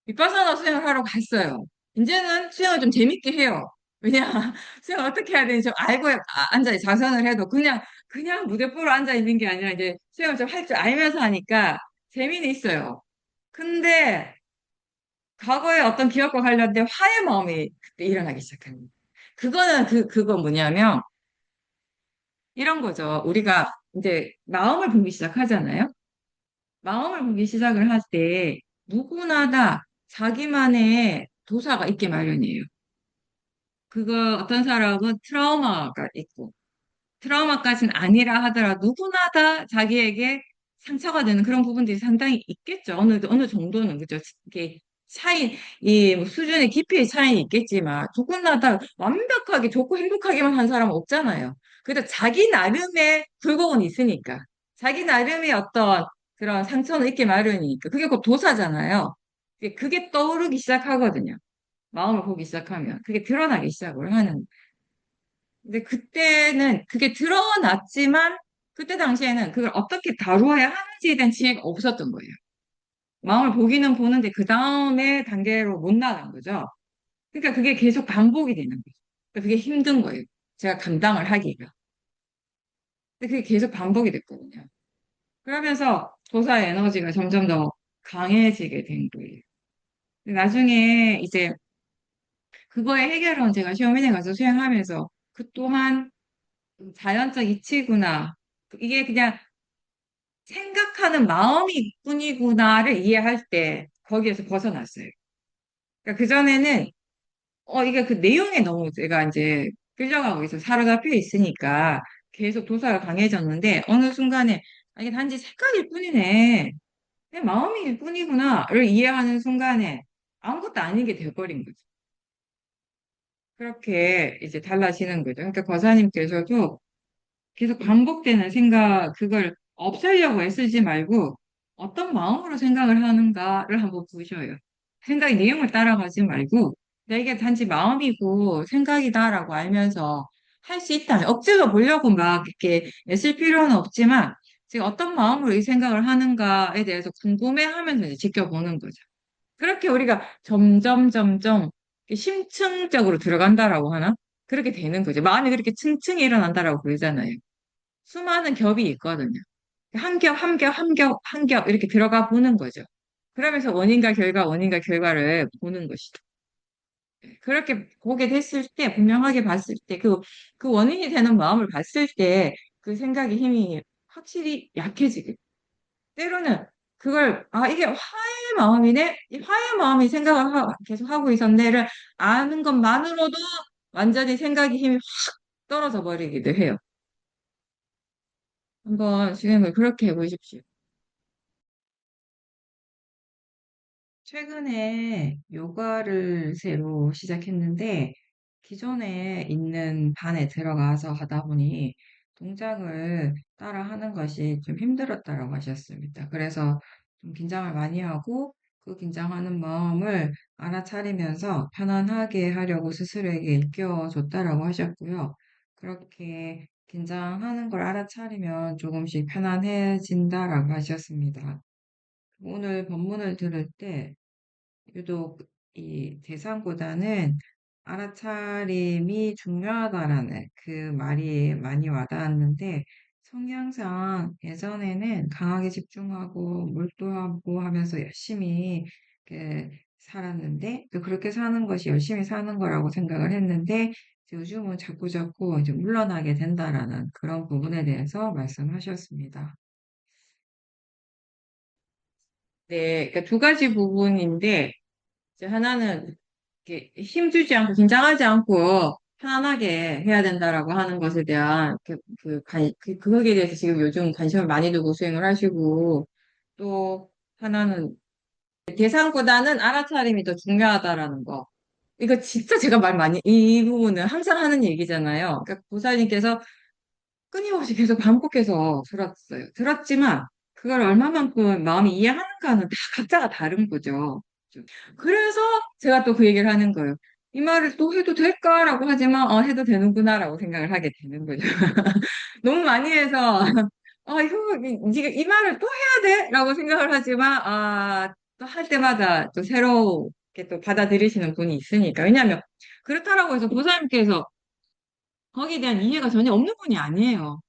윗바사나 수영을 하러 갔어요. 이제는 수영을 좀 재밌게 해요. 왜냐, 수영 어떻게 해야 되는지 좀 알고 앉아, 자선을 해도 그냥 무대뽀로 앉아 있는 게 아니라 이제 수영을 좀 할 줄 알면서 하니까 재미는 있어요. 근데 과거의 어떤 기억과 관련된 화의 마음이 그때 일어나기 시작합니다. 그거 뭐냐면 이런 거죠. 우리가 이제 마음을 보기 시작하잖아요. 마음을 보기 시작을 할 때 누구나 다 자기만의 도사가 있게 마련이에요. 그거 어떤 사람은 트라우마가 있고 트라우마까지는 아니라 하더라도 누구나 다 자기에게 상처가 되는 그런 부분들이 상당히 있겠죠. 어느 정도는 그죠. 이게 이 수준의 깊이의 차이는 있겠지만 누구나 다 완벽하게 좋고 행복하게만 한 사람은 없잖아요. 그래도 자기 나름의 굴곡은 있으니까 자기 나름의 어떤 그런 상처는 있게 마련이니까 그게 곧 도사잖아요. 그게 떠오르기 시작하거든요. 마음을 보기 시작하면 그게 드러나기 시작을 하는. 근데 그때는 그게 드러났지만 그때 당시에는 그걸 어떻게 다루어야 하는지에 대한 지혜가 없었던 거예요. 마음을 보기는 보는데 그 다음에 단계로 못 나간 거죠. 그러니까 그게 계속 반복이 되는 거죠. 그러니까 그게 힘든 거예요. 제가 감당을 하기가. 근데 그게 계속 반복이 됐거든요. 그러면서 조사의 에너지가 점점 더 강해지게 된 거예요. 근데 나중에 이제 그거의 해결은 제가 시험연에 가서 수행하면서 그 또한 자연적 이치구나. 이게 그냥 생각하는 마음이 뿐이구나를 이해할 때 거기에서 벗어났어요. 그러니까 그전에는 이게 그 내용에 너무 제가 이제 끌려가고 있어 사로잡혀 있으니까 계속 도사가 강해졌는데 어느 순간에 이게 단지 색깔일 뿐이네. 내 마음일 뿐이구나를 이해하는 순간에 아무것도 아닌 게 돼버린 거죠. 그렇게 이제 달라지는 거죠. 그러니까 과사님께서도 계속 반복되는 생각, 그걸 없애려고 애쓰지 말고 어떤 마음으로 생각을 하는가를 한번 보셔요. 생각의 내용을 따라가지 말고 내게 단지 마음이고 생각이다라고 알면서 할 수 있다면 억지로 보려고 막 이렇게 애쓸 필요는 없지만 지금 어떤 마음으로 이 생각을 하는가에 대해서 궁금해하면서 이제 지켜보는 거죠. 그렇게 우리가 점점 심층적으로 들어간다라고 하나? 그렇게 되는 거죠. 마음이 그렇게 층층이 일어난다라고 그러잖아요. 수많은 겹이 있거든요. 한 겹, 한 겹, 한 겹, 한 겹 이렇게 들어가 보는 거죠. 그러면서 원인과 결과를 보는 것이죠. 그렇게 보게 됐을 때, 분명하게 봤을 때, 그 원인이 되는 마음을 봤을 때, 그 생각의 힘이 확실히 약해지게. 때로는 그걸, 아, 이게 화의 마음이네? 이 화의 마음이 생각을 계속 하고 있었네를 아는 것만으로도 완전히 생각의 힘이 확 떨어져 버리기도 해요. 한번 진행을 그렇게 해보십시오. 최근에 요가를 새로 시작했는데, 기존에 있는 반에 들어가서 하다 보니 동작을 따라 하는 것이 좀 힘들었다고 하셨습니다. 그래서 좀 긴장을 많이 하고 그 긴장하는 마음을 알아차리면서 편안하게 하려고 스스로에게 일깨워줬다라고 하셨고요. 그렇게 긴장하는 걸 알아차리면 조금씩 편안해진다라고 하셨습니다. 오늘 본문을 들을 때 유독 이 대상보다는 알아차림이 중요하다라는 그 말이 많이 와닿았는데 성향상 예전에는 강하게 집중하고 몰두하고 하면서 열심히 살았는데 또 그렇게 사는 것이 열심히 사는 거라고 생각을 했는데 요즘은 자꾸자꾸 이제 물러나게 된다라는 그런 부분에 대해서 말씀하셨습니다. 네, 그러니까 두 가지 부분인데 이제 하나는 이렇게 힘주지 않고 긴장하지 않고 편안하게 해야 된다라고 하는 것에 대한 거기에 대해서 지금 요즘 관심을 많이 두고 수행을 하시고 또 하나는 대상보다는 알아차림이 더 중요하다라는 거. 이거 진짜 제가 말 많이 이 부분은 항상 하는 얘기잖아요. 그러니까 보살님께서 끊임없이 계속 반복해서 들었어요. 들었지만 그걸 얼마만큼 마음이 이해하는가는 다 각자가 다른 거죠. 그래서 제가 또 그 얘기를 하는 거예요. 이 말을 또 해도 될까라고 하지만 해도 되는구나라고 생각을 하게 되는 거죠. 너무 많이 해서 이거 네가 이 말을 또 해야 돼? 라고 생각을 하지만 또 할 때마다 또 새롭게 또 받아들이시는 분이 있으니까. 왜냐하면 그렇다라고 해서 보살님께서 거기에 대한 이해가 전혀 없는 분이 아니에요.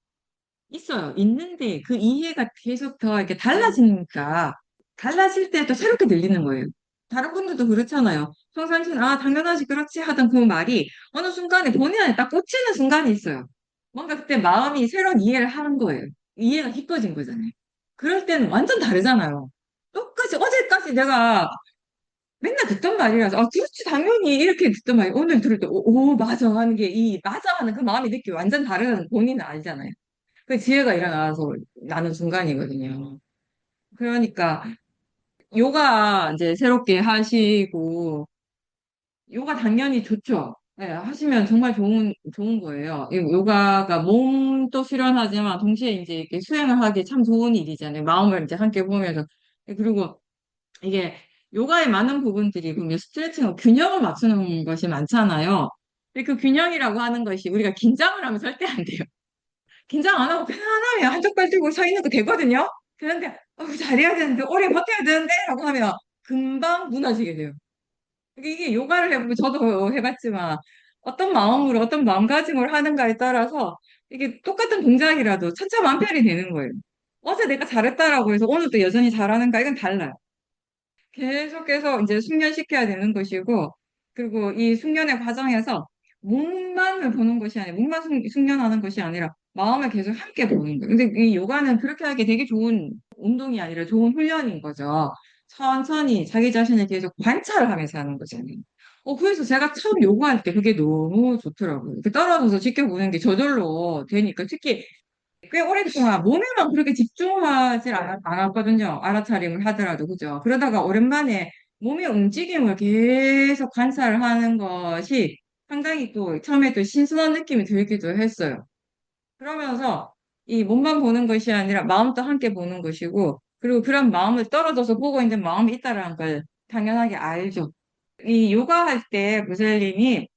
있어요. 있는데 그 이해가 계속 더 이렇게 달라지니까 달라질 때 또 새롭게 들리는 거예요. 다른 분들도 그렇잖아요. 평상시는 당연하지 그렇지 하던 그 말이 어느 순간에 본인 안에 딱 꽂히는 순간이 있어요. 뭔가 그때 마음이 새로운 이해를 하는 거예요. 이해가 깊어진 거잖아요. 그럴 때는 완전 다르잖아요. 똑같이 어제까지 내가 맨날 듣던 말이라서 그렇지 당연히 이렇게 듣던 말이 오늘 들을 때 맞아 하는 게 이 맞아 하는 그 마음이 느끼 완전 다른 본인은 알잖아요. 그 지혜가 일어나서 나는 순간이거든요. 그러니까 요가 이제 새롭게 하시고 요가 당연히 좋죠. 네, 하시면 정말 좋은 거예요. 이 요가가 몸도 수련하지만 동시에 이제 이렇게 수행을 하기 참 좋은 일이잖아요. 마음을 이제 함께 보면서. 그리고 이게 요가의 많은 부분들이 보면 스트레칭하고 균형을 맞추는 것이 많잖아요. 근데 그 균형이라고 하는 것이 우리가 긴장을 하면 절대 안 돼요. 긴장 안 하고 편안하게 한쪽 발 들고 서 있는 거 되거든요. 그런데 잘해야 되는데 오래 버텨야 되는데 라고 하면 금방 무너지게 돼요. 이게 요가를 해보고 저도 해봤지만 어떤 마음으로 어떤 마음가짐을 하는가에 따라서 이게 똑같은 동작이라도 천차만별이 되는 거예요. 어제 내가 잘했다라고 해서 오늘도 여전히 잘하는가 이건 달라요. 계속해서 이제 숙련시켜야 되는 것이고, 그리고 이 숙련의 과정에서 몸만을 보는 것이 아니라, 몸만 숙련하는 것이 아니라, 마음을 계속 함께 보는 거예요. 근데 이 요가는 그렇게 하기 되게 좋은 운동이 아니라 좋은 훈련인 거죠. 천천히 자기 자신을 계속 관찰을 하면서 하는 거잖아요. 그래서 제가 처음 요가할 때 그게 너무 좋더라고요. 이렇게 떨어져서 지켜보는 게 저절로 되니까, 특히 꽤 오랫동안 몸에만 그렇게 집중하지 않았거든요. 알아차림을 하더라도, 그죠? 그러다가 오랜만에 몸의 움직임을 계속 관찰하는 것이 상당히 또 처음에 또 신선한 느낌이 들기도 했어요. 그러면서 이 몸만 보는 것이 아니라 마음도 함께 보는 것이고, 그리고 그런 마음을 떨어져서 보고 있는 마음이 있다라는 걸 당연하게 알죠. 이 요가할 때 부처님이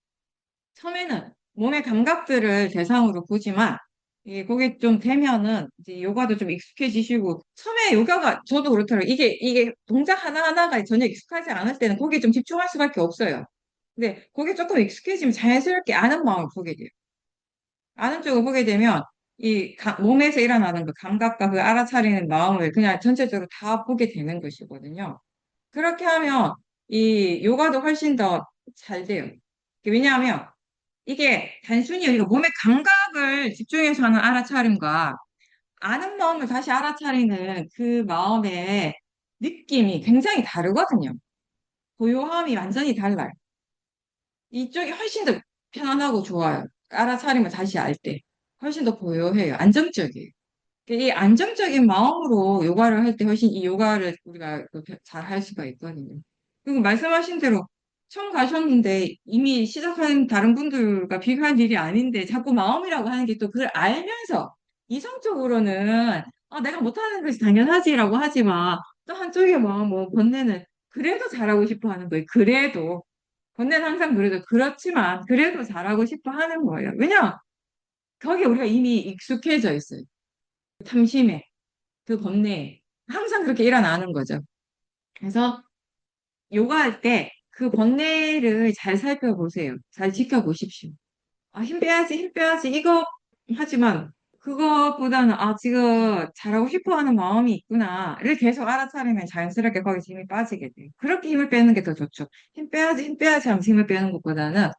처음에는 몸의 감각들을 대상으로 보지만 이게 그게 좀 되면은 이제 요가도 좀 익숙해지시고 처음에 요가가 저도 그렇더라고요. 이게 동작 하나하나가 전혀 익숙하지 않을 때는 거기에 좀 집중할 수밖에 없어요. 근데 거기에 조금 익숙해지면 자연스럽게 아는 마음을 보게 돼요. 아는 쪽을 보게 되면 몸에서 일어나는 그 감각과 그 알아차리는 마음을 그냥 전체적으로 다 보게 되는 것이거든요. 그렇게 하면 이 요가도 훨씬 더 잘 돼요. 왜냐하면 이게 단순히 우리가 몸의 감각을 집중해서 하는 알아차림과 아는 마음을 다시 알아차리는 그 마음의 느낌이 굉장히 다르거든요. 고요함이 완전히 달라요. 이쪽이 훨씬 더 편안하고 좋아요. 알아차림을 다시 알 때. 훨씬 더 고요해요. 안정적이에요. 이 안정적인 마음으로 요가를 할 때 훨씬 이 요가를 우리가 잘 할 수가 있거든요. 그리고 말씀하신 대로 처음 가셨는데 이미 시작한 다른 분들과 비교할 일이 아닌데 자꾸 마음이라고 하는 게 또 그걸 알면서 이성적으로는 내가 못하는 것이 당연하지라고 하지만 또 한쪽의 마음, 뭐 번뇌는 그래도 잘하고 싶어 하는 거예요. 그래도 번뇌는 항상 그래도 그렇지만 그래도 잘하고 싶어 하는 거예요. 왜냐? 거기에 우리가 이미 익숙해져 있어요. 탐심에. 그 번뇌 항상 그렇게 일어나는 거죠. 그래서 요가할 때 그 번뇌를 잘 살펴보세요. 잘 지켜보십시오. 힘 빼야지, 힘 빼야지, 이거 하지만 그것보다는 지금 잘하고 싶어 하는 마음이 있구나를 계속 알아차리면 자연스럽게 거기서 힘이 빠지게 돼요. 그렇게 힘을 빼는 게 더 좋죠. 힘 빼야지 하면서 힘을 빼는 것보다는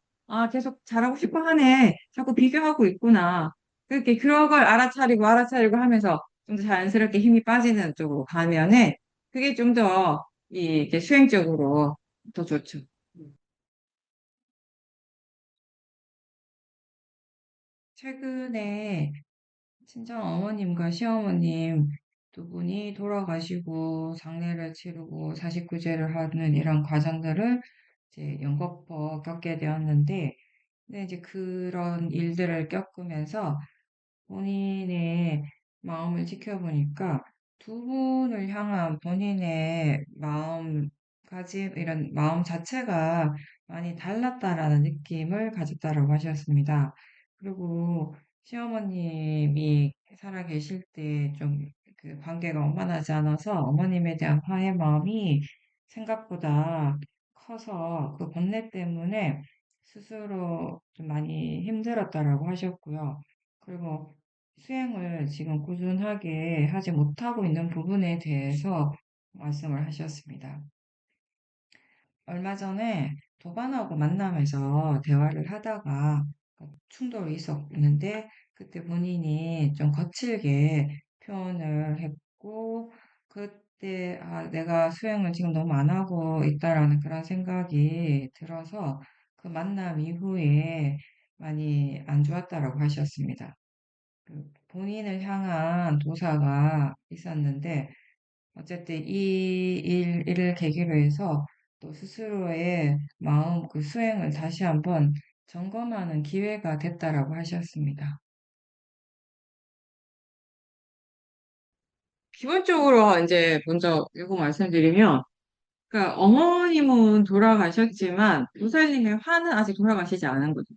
계속 잘하고 싶어 하네. 자꾸 비교하고 있구나. 그렇게 그런 걸 알아차리고 하면서 좀 더 자연스럽게 힘이 빠지는 쪽으로 가면은 그게 좀 더 이게 수행적으로 더 좋죠. 최근에 친정 어머님과 시어머님 두 분이 돌아가시고 장례를 치르고 사십구제를 하는 이런 과정들을 이제 연거푸 겪게 되었는데, 근데 이제 그런 일들을 겪으면서 본인의 마음을 지켜보니까 두 분을 향한 본인의 마음가짐, 이런 마음 자체가 많이 달랐다라는 느낌을 가졌다라고 하셨습니다. 그리고 시어머님이 살아 계실 때 좀 그 관계가 원만하지 않아서 어머님에 대한 화해 마음이 생각보다 커서 그 번뇌 때문에 스스로 좀 많이 힘들었다라고 하셨고요. 그리고 수행을 지금 꾸준하게 하지 못하고 있는 부분에 대해서 말씀을 하셨습니다. 얼마 전에 도반하고 만나면서 대화를 하다가 충돌이 있었는데 그때 본인이 좀 거칠게 표현을 했고 그때 내가 수행을 지금 너무 안 하고 있다라는 그런 생각이 들어서 그 만남 이후에 많이 안 좋았다라고 하셨습니다. 그 본인을 향한 도사가 있었는데 어쨌든 일을 계기로 해서 또 스스로의 마음 그 수행을 다시 한번 점검하는 기회가 됐다라고 하셨습니다. 기본적으로 이제 먼저 이거 말씀드리면, 그러니까 어머님은 돌아가셨지만 부살님의 화는 아직 돌아가시지 않은 거죠.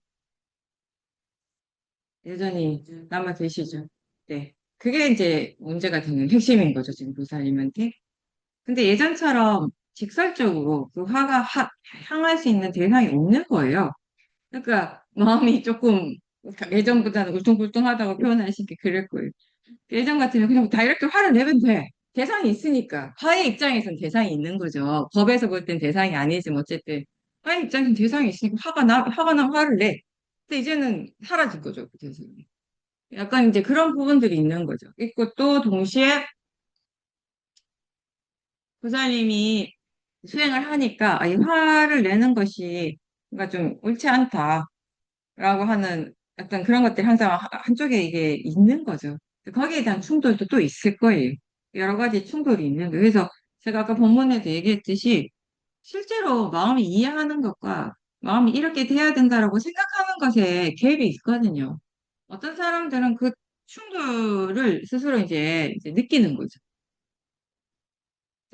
여전히 남아 계시죠. 네. 그게 이제 문제가 되는 핵심인 거죠, 지금 부살님한테. 근데 예전처럼 직설적으로 그 화가 향할 수 있는 대상이 없는 거예요. 그러니까 마음이 조금 예전보다는 울퉁불퉁하다고 표현하신 게 그럴 거예요. 예전 같으면 그냥 다이렉트 화를 내면 돼. 대상이 있으니까. 화의 입장에선 대상이 있는 거죠. 법에서 볼 땐 대상이 아니지만 어쨌든 화의 입장에선 대상이 있으니까 화가 나면 화를 내. 근데 이제는 사라질 거죠, 그 대상이. 약간 이제 그런 부분들이 있는 거죠. 있고 또 동시에 부사님이 수행을 하니까 이 화를 내는 것이 뭔가 좀 옳지 않다라고 하는 약간 그런 것들이 항상 한쪽에 이게 있는 거죠. 거기에 대한 충돌도 또 있을 거예요. 여러 가지 충돌이 있는 거예요. 그래서 제가 아까 본문에도 얘기했듯이 실제로 마음이 이해하는 것과 마음이 이렇게 돼야 된다라고 생각하는 것에 갭이 있거든요. 어떤 사람들은 그 충돌을 스스로 이제 느끼는 거죠.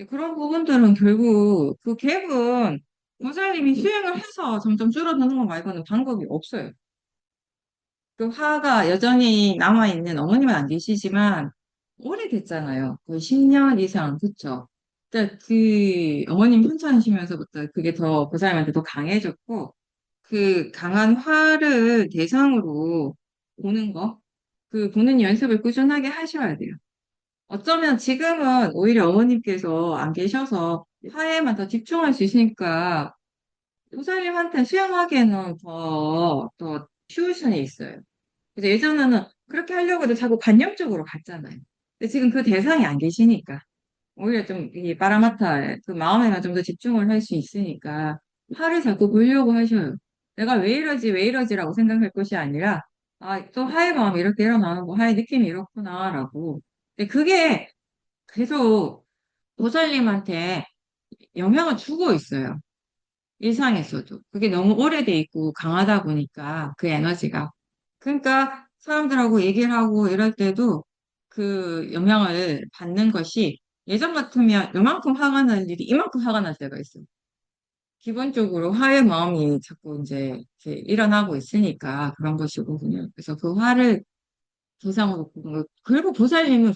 그런 부분들은 결국 그 갭은 보살님이 수행을 해서 점점 줄어드는 거 말고는 방법이 없어요. 그 화가 여전히 남아있는 어머님은 안 계시지만 오래됐잖아요. 거의 10년 이상, 그쵸? 그러니까 그 어머님 편찮으시면서부터 그게 더 보살님한테 더 강해졌고 그 강한 화를 대상으로 보는 거, 그 보는 연습을 꾸준하게 하셔야 돼요. 어쩌면 지금은 오히려 어머님께서 안 계셔서 화해에만 더 집중할 수 있으니까 보살님한테 수행하기에는 더 쉬울 수는 있어요. 그래서 예전에는 그렇게 하려고 해도 자꾸 관념적으로 갔잖아요. 근데 지금 그 대상이 안 계시니까. 오히려 좀, 이 파라마타, 그 마음에만 좀 더 집중을 할 수 있으니까, 화를 자꾸 보려고 하셔요. 내가 왜 이러지, 왜 이러지라고 생각할 것이 아니라, 아, 또 화의 마음이 이렇게 일어나는 거, 화의 느낌이 이렇구나라고. 근데 그게 계속 보살님한테 영향을 주고 있어요. 일상에서도. 그게 너무 오래돼 있고 강하다 보니까 그 에너지가. 그러니까 사람들하고 얘기를 하고 이럴 때도 그 영향을 받는 것이 예전 같으면 요만큼 화가 날 일이 이만큼 화가 날 때가 있어요. 기본적으로 화의 마음이 자꾸 이제 이렇게 일어나고 있으니까 그런 것이거든요. 그래서 그 화를 대상으로 보는 거. 그리고 보살님은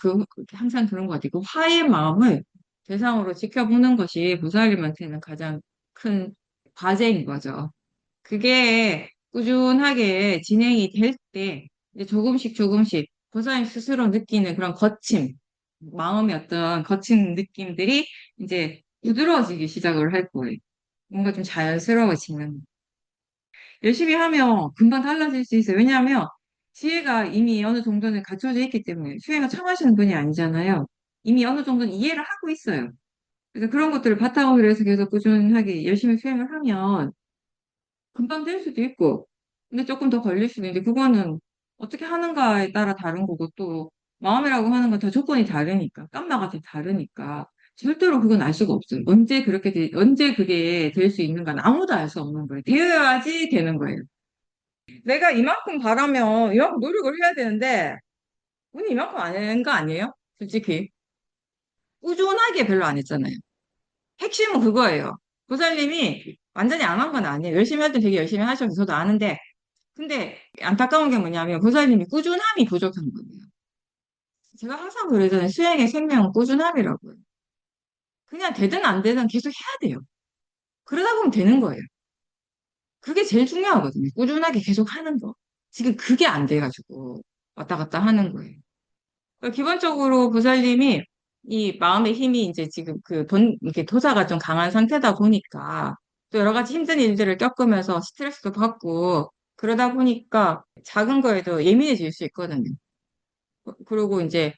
항상 그런 것 같아요. 그 화의 마음을 대상으로 지켜보는 것이 보살님한테는 가장 큰 과제인 거죠. 그게 꾸준하게 진행이 될 때, 이제 조금씩 조금씩 보살님 스스로 느끼는 그런 거침, 마음의 어떤 거친 느낌들이 이제 부드러워지기 시작을 할 거예요. 뭔가 좀 자연스러워지는. 열심히 하면 금방 달라질 수 있어요. 왜냐하면 지혜가 이미 어느 정도는 갖춰져 있기 때문에 수행을 처음 하시는 분이 아니잖아요. 이미 어느 정도는 이해를 하고 있어요. 그래서 그런 것들을 바탕으로 해서 계속 꾸준하게 열심히 수행을 하면 금방 될 수도 있고, 근데 조금 더 걸릴 수도 있는데, 그거는 어떻게 하는가에 따라 다른 거고, 또, 마음이라고 하는 건 다 조건이 다르니까, 깜마가 다 다르니까, 절대로 그건 알 수가 없어요. 언제 그게 될 수 있는가는 아무도 알 수 없는 거예요. 되어야지 되는 거예요. 내가 이만큼 바라면 이만큼 노력을 해야 되는데, 운이 이만큼 안 하는 거 아니에요? 솔직히. 꾸준하게 별로 안 했잖아요. 핵심은 그거예요. 보살님이 완전히 안 한 건 아니에요. 열심히 할 때 되게 열심히 하셔서 저도 아는데, 근데 안타까운 게 뭐냐면 보살님이 꾸준함이 부족한 거예요. 제가 항상 그러잖아요. 수행의 생명은 꾸준함이라고요. 그냥 되든 안 되든 계속 해야 돼요. 그러다 보면 되는 거예요. 그게 제일 중요하거든요. 꾸준하게 계속 하는 거. 지금 그게 안 돼가지고 왔다 갔다 하는 거예요. 그러니까 기본적으로 보살님이 이 마음의 힘이 이제 지금 이렇게 도사가 좀 강한 상태다 보니까 또 여러 가지 힘든 일들을 겪으면서 스트레스도 받고 그러다 보니까 작은 거에도 예민해질 수 있거든요. 그리고 이제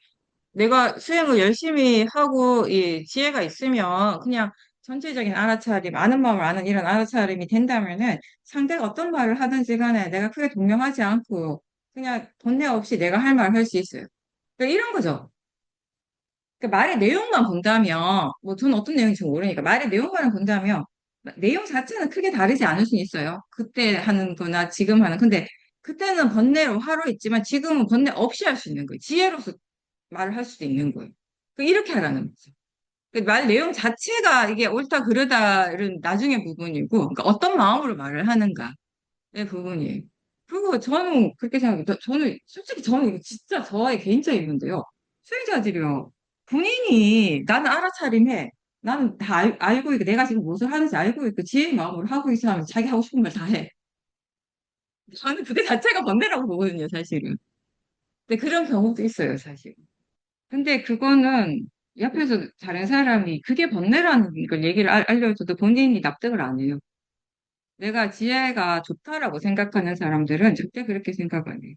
내가 수행을 열심히 하고 이 지혜가 있으면 그냥 전체적인 알아차림, 아는 마음을 아는 이런 알아차림이 된다면은 상대가 어떤 말을 하든지 간에 내가 크게 동요하지 않고 그냥 번뇌 없이 내가 할 말을 할 수 있어요. 그러니까 이런 거죠. 그러니까 말의 내용만 본다면, 뭐 저는 어떤 내용인지 모르니까 말의 내용만 본다면 내용 자체는 크게 다르지 않을 수는 있어요. 그때 하는 거나 지금 하는. 근데 그때는 번뇌로 하루 있지만 지금은 번뇌 없이 할 수 있는 거예요. 지혜로서 말을 할 수도 있는 거예요. 이렇게 하라는 거죠. 말 내용 자체가 이게 옳다 그르다는 나중에 부분이고, 그러니까 어떤 마음으로 말을 하는가의 부분이에요. 그리고 저는 그렇게 생각해요. 저는 솔직히 저는 이거 진짜 저의 개인적인 건데요. 수행자들이요. 본인이 나는 알아차림해. 나는 다 알고 있고 내가 지금 무엇을 하는지 알고 있고 지혜의 마음으로 하고 있으면 자기 하고 싶은 말 다 해. 저는 그게 자체가 번뇌라고 보거든요, 사실은. 근데 그런 경우도 있어요, 사실. 근데 그거는 옆에서 다른 사람이 그게 번뇌라는 걸 얘기를 알려줘도 본인이 납득을 안 해요. 내가 지혜가 좋다라고 생각하는 사람들은 절대 그렇게 생각 안 해요.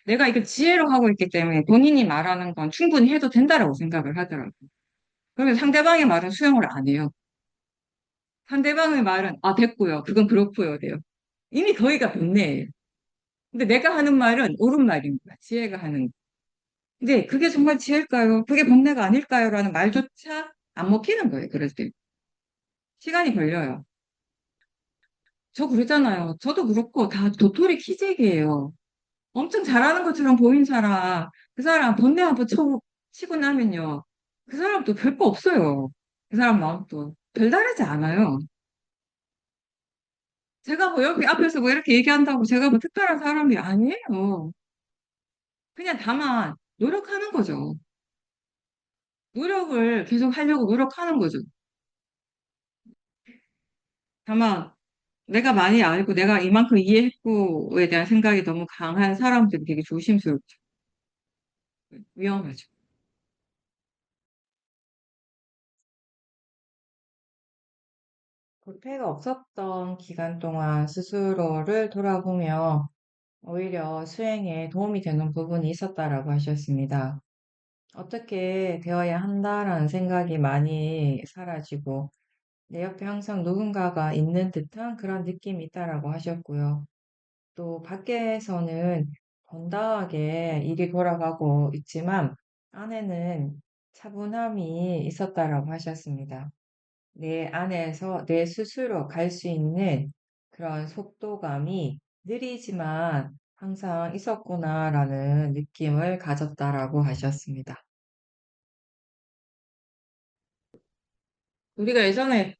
내가 이걸 지혜로 하고 있기 때문에 본인이 말하는 건 충분히 해도 된다라고 생각을 하더라고요. 그러면 상대방의 말은 수용을 안 해요. 상대방의 말은 아 됐고요. 그건 그렇고요. 돼요. 이미 거기가 번뇌예요. 근데 내가 하는 말은 옳은 말인 거야. 지혜가 하는 거. 근데 그게 정말 지혜일까요? 그게 번뇌가 아닐까요? 라는 말조차 안 먹히는 거예요. 그럴 때. 시간이 걸려요. 저 그러잖아요. 저도 그렇고 다 도토리 키재기예요. 엄청 잘하는 것처럼 보인 사람, 그 사람 번뇌 한번 치고 나면요. 그 사람도 별거 없어요. 그 사람 마음도 별다르지 않아요. 제가 뭐 여기 앞에서 뭐 이렇게 얘기한다고 제가 뭐 특별한 사람이 아니에요. 그냥 다만 노력하는 거죠. 노력을 계속 하려고 노력하는 거죠. 다만 내가 많이 알고 내가 이만큼 이해했고에 대한 생각이 너무 강한 사람들이 되게 조심스럽죠. 위험하죠. 불패가 없었던 기간 동안 스스로를 돌아보며 오히려 수행에 도움이 되는 부분이 있었다라고 하셨습니다. 어떻게 되어야 한다라는 생각이 많이 사라지고 내 옆에 항상 누군가가 있는 듯한 그런 느낌이 있다라고 하셨고요. 또 밖에서는 건강하게 일이 돌아가고 있지만 안에는 차분함이 있었다라고 하셨습니다. 내 안에서 내 스스로 갈 수 있는 그런 속도감이 느리지만 항상 있었구나라는 느낌을 가졌다라고 하셨습니다. 우리가 예전에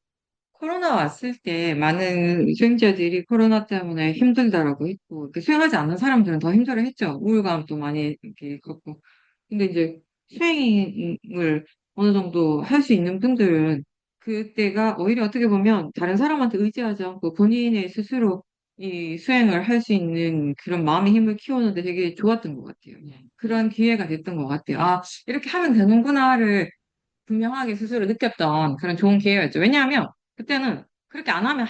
코로나 왔을 때 많은 수행자들이 코로나 때문에 힘들다라고 했고, 이렇게 수행하지 않는 사람들은 더 힘들어 했죠. 우울감도 많이 이렇게 겪고. 근데 이제 수행을 어느 정도 할 수 있는 분들은 그때가 오히려 어떻게 보면 다른 사람한테 의지하지 않고 본인의 스스로 이 수행을 할 수 있는 그런 마음의 힘을 키우는데 되게 좋았던 것 같아요. 그런 기회가 됐던 것 같아요. 아, 이렇게 하면 되는구나를 분명하게 스스로 느꼈던 그런 좋은 기회였죠. 왜냐하면 그때는 그렇게 안 하면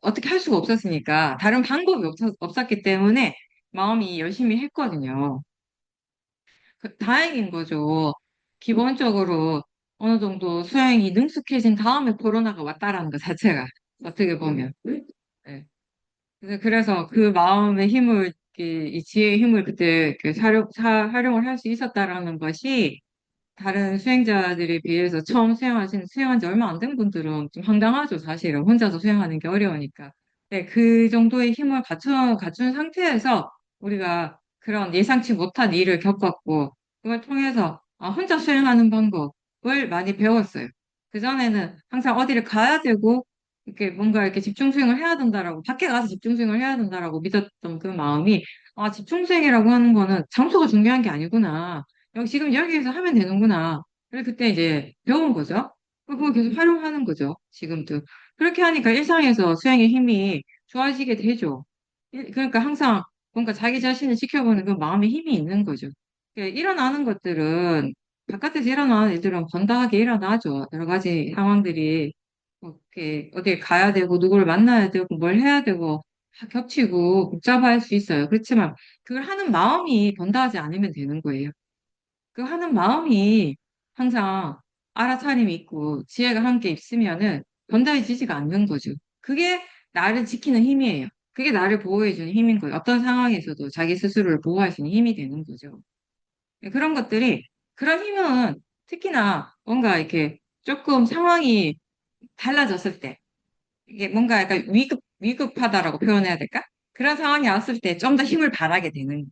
어떻게 할 수가 없었으니까 다른 방법이 없었기 때문에 마음이 열심히 했거든요. 다행인 거죠. 기본적으로 어느 정도 수행이 능숙해진 다음에 코로나가 왔다라는 것 자체가 어떻게 보면. 네. 그래서 그 마음의 힘을, 이 지혜의 힘을 그때 그 활용을 할 수 있었다라는 것이 다른 수행자들에 비해서 처음 수행한 지 얼마 안 된 분들은 좀 황당하죠, 사실은. 혼자서 수행하는 게 어려우니까. 네, 그 정도의 힘을 갖춘 상태에서 우리가 그런 예상치 못한 일을 겪었고, 그걸 통해서 혼자 수행하는 방법을 많이 배웠어요. 그전에는 항상 어디를 가야 되고, 이렇게 뭔가 이렇게 집중 수행을 해야 된다라고, 밖에 가서 집중 수행을 해야 된다라고 믿었던 그 마음이, 집중 수행이라고 하는 거는 장소가 중요한 게 아니구나. 지금 여기에서 하면 되는구나. 그래서 그때 이제 배운 거죠. 그걸 계속 활용하는 거죠. 지금도. 그렇게 하니까 일상에서 수행의 힘이 좋아지게 되죠. 그러니까 항상 뭔가 자기 자신을 지켜보는 그 마음의 힘이 있는 거죠. 일어나는 것들은, 바깥에서 일어나는 일들은 건강하게 일어나죠. 여러 가지 상황들이, 이렇게 어디 가야 되고, 누구를 만나야 되고, 뭘 해야 되고, 다 겹치고 복잡할 수 있어요. 그렇지만 그걸 하는 마음이 번다하지 않으면 되는 거예요. 그 하는 마음이 항상 알아차림이 있고 지혜가 함께 있으면은 건달해지지가 않는 거죠. 그게 나를 지키는 힘이에요. 그게 나를 보호해주는 힘인 거예요. 어떤 상황에서도 자기 스스로를 보호할 수 있는 힘이 되는 거죠. 그런 것들이, 그런 힘은 특히나 뭔가 이렇게 조금 상황이 달라졌을 때, 이게 뭔가 약간 위급하다라고 표현해야 될까? 그런 상황이 왔을 때 좀 더 힘을 발하게 되는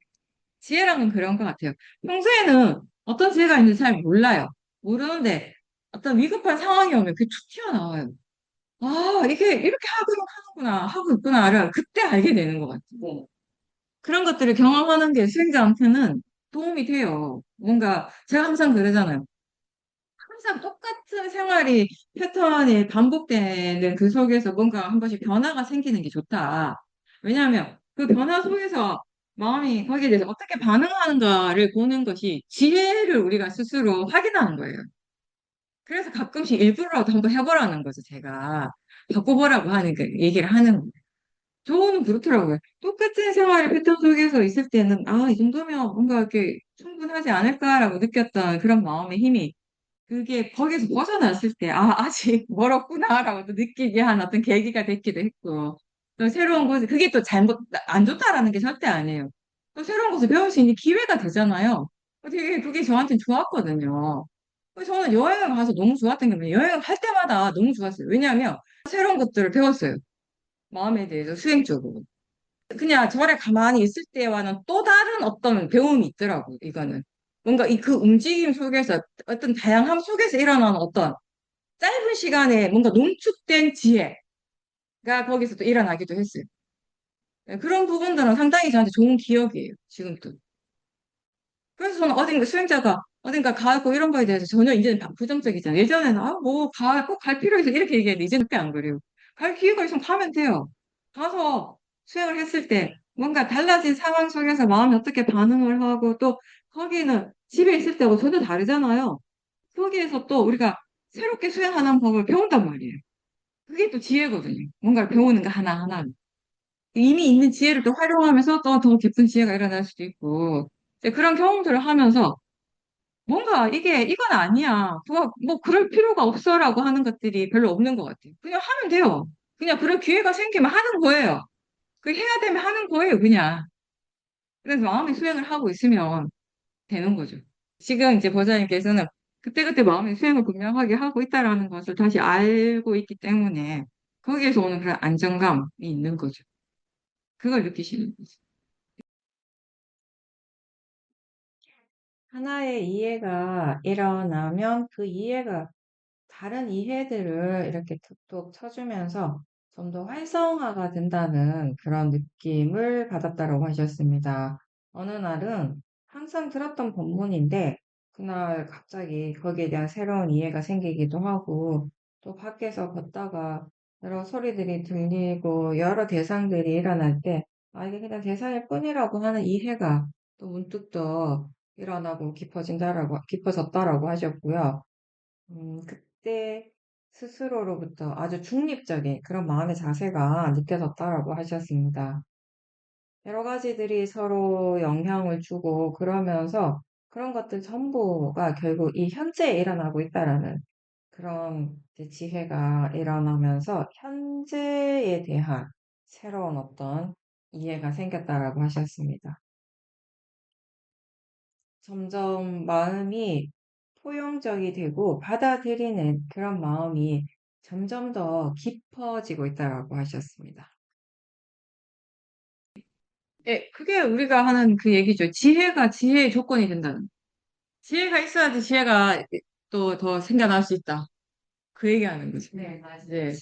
지혜랑은 그런 것 같아요. 평소에는 어떤 지혜가 있는지 잘 몰라요. 모르는데 어떤 위급한 상황이 오면 그게 툭 튀어나와요. 이게 이렇게 하고 있구나를 그때 알게 되는 것 같아요. 그런 것들을 경험하는 게 수행자한테는 도움이 돼요. 뭔가 제가 항상 그러잖아요. 항상 똑같은 생활이 패턴이 반복되는 그 속에서 뭔가 한 번씩 변화가 생기는 게 좋다. 왜냐하면 그 변화 속에서 마음이 거기에 대해서 어떻게 반응하는가를 보는 것이 지혜를 우리가 스스로 확인하는 거예요. 그래서 가끔씩 일부러라도 한번 해보라는 거죠, 제가. 바꿔보라고 하는 그 얘기를 하는 거예요. 저는 그렇더라고요. 똑같은 생활의 패턴 속에서 있을 때는, 이 정도면 뭔가 이렇게 충분하지 않을까라고 느꼈던 그런 마음의 힘이 그게 거기서 벗어났을 때, 아직 멀었구나라고 또 느끼게 한 어떤 계기가 됐기도 했고, 또 새로운 곳에, 그게 또 안 좋다라는 게 절대 아니에요. 또 새로운 것을 배울 수 있는 기회가 되잖아요. 되게 그게 저한테는 좋았거든요. 그래서 저는 여행을 가서 너무 좋았던 게 뭐냐면, 여행을 할 때마다 너무 좋았어요. 왜냐하면 새로운 것들을 배웠어요. 마음에 대해서 수행적으로. 그냥 절에 가만히 있을 때와는 또 다른 어떤 배움이 있더라고요, 이거는. 뭔가 그 움직임 속에서 어떤 다양함 속에서 일어나는 어떤 짧은 시간에 뭔가 농축된 지혜가 거기서 또 일어나기도 했어요. 네, 그런 부분들은 상당히 저한테 좋은 기억이에요, 지금도. 그래서 저는 수행자가 어딘가 가고 이런 거에 대해서 전혀 이제는 부정적이잖아요. 예전에는, 꼭 갈 필요 있어. 이렇게 얘기했는데, 이제는 그게 안 그래요. 갈 기회가 있으면 가면 돼요. 가서 수행을 했을 때 뭔가 달라진 상황 속에서 마음이 어떻게 반응을 하고 또 거기는 집에 있을 때하고 전혀 다르잖아요. 거기에서 또 우리가 새롭게 수행하는 법을 배운단 말이에요. 그게 또 지혜거든요. 뭔가를 배우는 거 하나하나. 이미 있는 지혜를 또 활용하면서 또 더 깊은 지혜가 일어날 수도 있고, 이제 그런 경험들을 하면서 뭔가 이건 아니야. 그거 뭐 그럴 필요가 없어라고 하는 것들이 별로 없는 것 같아요. 그냥 하면 돼요. 그냥 그런 기회가 생기면 하는 거예요. 그 해야 되면 하는 거예요, 그냥. 그래서 마음의 수행을 하고 있으면 되는 거죠. 지금 이제 보좌님께서는 그때그때 마음의 수행을 분명하게 하고 있다라는 것을 다시 알고 있기 때문에 거기에서 오는 그런 안정감이 있는 거죠. 그걸 느끼시는 거죠. 하나의 이해가 일어나면 그 이해가 다른 이해들을 이렇게 툭툭 쳐주면서 좀 더 활성화가 된다는 그런 느낌을 받았다고 하셨습니다. 어느 날은 항상 들었던 본문인데 그날 갑자기 거기에 대한 새로운 이해가 생기기도 하고 또 밖에서 걷다가 여러 소리들이 들리고 여러 대상들이 일어날 때 아, 이게 그냥 대상일 뿐이라고 하는 이해가 또 문득 더 일어나고 깊어졌다라고 하셨고요. 그때 스스로로부터 아주 중립적인 그런 마음의 자세가 느껴졌다라고 하셨습니다. 여러 가지들이 서로 영향을 주고 그러면서 그런 것들 전부가 결국 이 현재에 일어나고 있다라는 그런 이제 지혜가 일어나면서 현재에 대한 새로운 어떤 이해가 생겼다라고 하셨습니다. 점점 마음이 포용적이 되고 받아들이는 그런 마음이 점점 더 깊어지고 있다고 하셨습니다. 예, 그게 우리가 하는 그 얘기죠. 지혜가 지혜의 조건이 된다는. 지혜가 있어야지 지혜가 또 더 생겨날 수 있다. 그 얘기하는 거죠. 네, 맞아요. 네.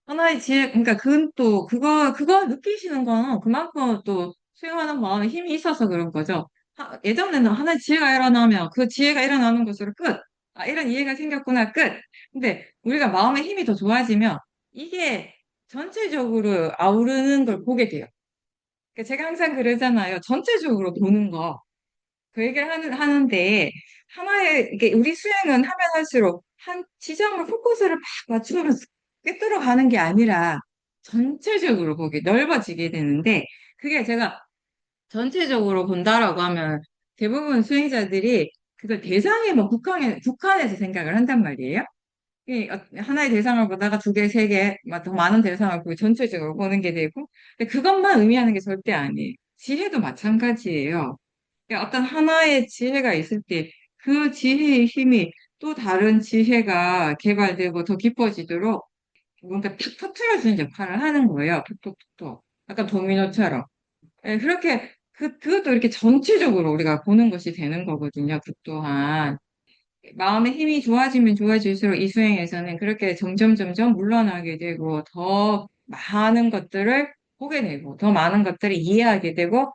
하나의 지혜, 그러니까 그건 또, 그거 느끼시는 거는 그만큼 또 수행하는 마음에 힘이 있어서 그런 거죠. 예전에는 하나의 지혜가 일어나면 그 지혜가 일어나는 것으로 끝. 아, 이런 이해가 생겼구나, 끝. 근데 우리가 마음의 힘이 더 좋아지면 이게 전체적으로 아우르는 걸 보게 돼요. 그러니까 제가 항상 그러잖아요. 전체적으로 보는 거. 그 얘기를 하는데, 이게 우리 수행은 하면 할수록 한 지점을 포커스를 막 맞추면서 꿰뚫어 가는 게 아니라 전체적으로 보게 넓어지게 되는데, 그게 제가 전체적으로 본다라고 하면 대부분 수행자들이 그걸 대상에 뭐 국한해서 생각을 한단 말이에요. 하나의 대상을 보다가 두 개, 세 개, 더 많은 대상을 보고 전체적으로 보는 게 되고, 근데 그것만 의미하는 게 절대 아니에요. 지혜도 마찬가지예요. 그러니까 어떤 하나의 지혜가 있을 때 그 지혜의 힘이 또 다른 지혜가 개발되고 더 깊어지도록 뭔가 탁 터트려주는 역할을 하는 거예요. 톡톡톡톡. 약간 도미노처럼. 예, 그렇게, 그것도 이렇게 전체적으로 우리가 보는 것이 되는 거거든요. 그 또한. 마음의 힘이 좋아지면 좋아질수록 이 수행에서는 그렇게 점점 물러나게 되고 더 많은 것들을 보게 되고 더 많은 것들을 이해하게 되고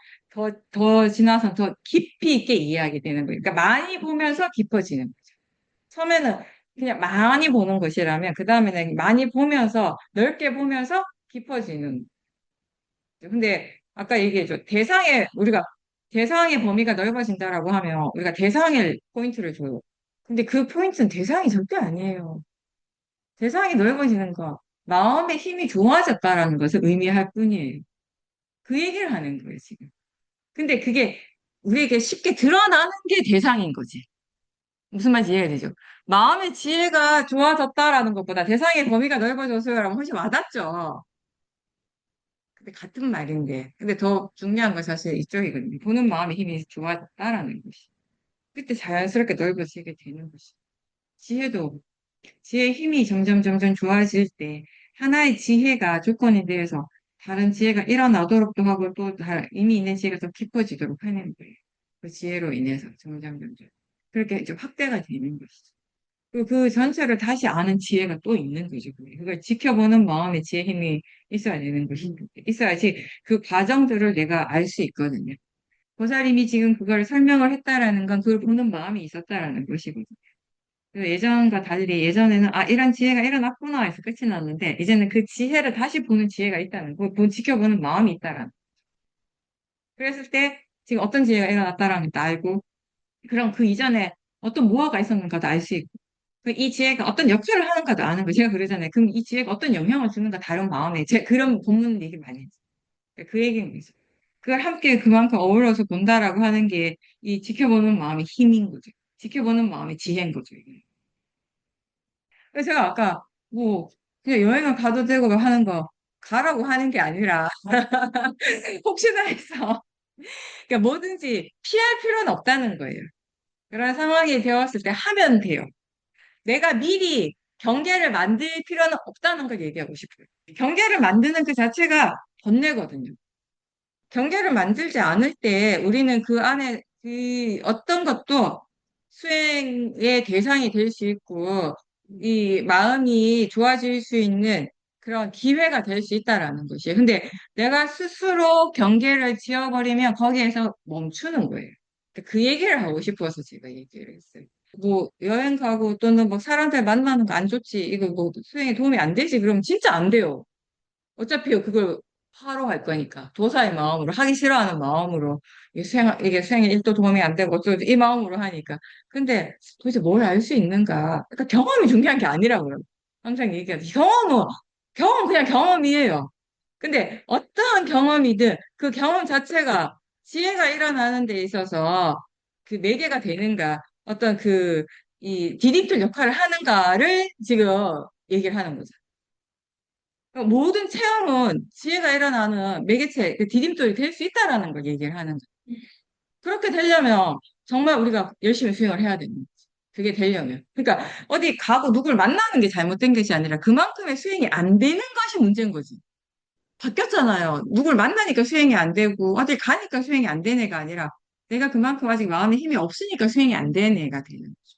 더 지나서 더 깊이 있게 이해하게 되는 거예요. 그러니까 많이 보면서 깊어지는 거죠. 처음에는 그냥 많이 보는 것이라면 그 다음에는 많이 보면서 넓게 보면서 깊어지는. 근데 아까 얘기했죠. 우리가 대상의 범위가 넓어진다라고 하면 우리가 대상의 포인트를 줘요. 근데 그 포인트는 대상이 절대 아니에요. 대상이 넓어지는 거, 마음의 힘이 좋아졌다라는 것을 의미할 뿐이에요. 그 얘기를 하는 거예요, 지금. 근데 그게 우리에게 쉽게 드러나는 게 대상인 거지. 무슨 말인지 이해가 되죠? 마음의 지혜가 좋아졌다라는 것보다 대상의 범위가 넓어져서라면 훨씬 와닿죠. 근데 같은 말인데. 근데 더 중요한 건 사실 이쪽이거든요. 보는 마음의 힘이 좋아졌다라는 것이. 그때 자연스럽게 넓어지게 되는 것이. 지혜도, 지혜의 힘이 점점 좋아질 때, 하나의 지혜가 조건이 되어서 다른 지혜가 일어나도록도 하고 또 이미 있는 지혜가 더 깊어지도록 하는 거예요. 그 지혜로 인해서 점점. 그렇게 이제 확대가 되는 것이죠. 그 전체를 다시 아는 지혜가 또 있는 거죠. 그걸 지켜보는 마음의 지혜 힘이 있어야 되는 것이죠. 있어야지 그 과정들을 내가 알 수 있거든요. 보살님이 지금 그걸 설명을 했다라는 건 그걸 보는 마음이 있었다라는 것이거든요. 그래서 예전과 달리 예전에는 아 이런 지혜가 일어났구나 해서 끝이 났는데 이제는 그 지혜를 다시 보는 지혜가 있다는 거, 지켜보는 마음이 있다라는. 그랬을 때 지금 어떤 지혜가 일어났다라는 것도 알고 그럼 그 이전에 어떤 무화가 있었는가도 알 수 있고 이 지혜가 어떤 역할을 하는가도 아는 거예요. 제가 그러잖아요. 그럼 이 지혜가 어떤 영향을 주는가 다른 마음에. 제 그런 본문 얘기 많이 했어요. 그 얘기는 있어요. 그걸 함께 그만큼 어우러서 본다라고 하는 게 이 지켜보는 마음의 힘인 거죠. 지켜보는 마음의 지혜인 거죠. 이게. 그래서 제가 아까 뭐 그냥 여행을 가도 되고 하는 거 가라고 하는 게 아니라 혹시나 해서 그러니까 뭐든지 피할 필요는 없다는 거예요. 그런 상황이 되었을 때 하면 돼요. 내가 미리 경계를 만들 필요는 없다는 걸 얘기하고 싶어요. 경계를 만드는 그 자체가 번뇌거든요. 경계를 만들지 않을 때 우리는 그 안에 그 어떤 것도 수행의 대상이 될 수 있고 이 마음이 좋아질 수 있는 그런 기회가 될 수 있다라는 것이에요. 근데 내가 스스로 경계를 지어버리면 거기에서 멈추는 거예요. 그 얘기를 하고 싶어서 제가 얘기를 했어요. 뭐 여행 가고 또는 뭐 사람들 만나는 거 안 좋지 이거 뭐 수행에 도움이 안 되지 그러면 진짜 안 돼요. 어차피 그걸 하러 갈 거니까. 도사의 마음으로, 하기 싫어하는 마음으로, 이게 수행에 일도 도움이 안 되고, 또 이 마음으로 하니까. 근데 도대체 뭘 알 수 있는가? 그러니까 경험이 중요한 게 아니라고요. 항상 얘기하듯이. 경험 그냥 경험이에요. 근데 어떠한 경험이든 그 경험 자체가 지혜가 일어나는 데 있어서 그 매개가 되는가, 어떤 이 디딤돌 역할을 하는가를 지금 얘기를 하는 거죠. 그러니까 모든 체험은 지혜가 일어나는 매개체, 그 디딤돌이 될 수 있다라는 걸 얘기를 하는 거예요. 그렇게 되려면 정말 우리가 열심히 수행을 해야 됩니다. 그게 되려면. 그러니까 어디 가고 누굴 만나는 게 잘못된 것이 아니라 그만큼의 수행이 안 되는 것이 문제인 거지. 바뀌었잖아요. 누굴 만나니까 수행이 안 되고 어딜 가니까 수행이 안 되는 애가 아니라 내가 그만큼 아직 마음에 힘이 없으니까 수행이 안 되는 애가 되는 거죠.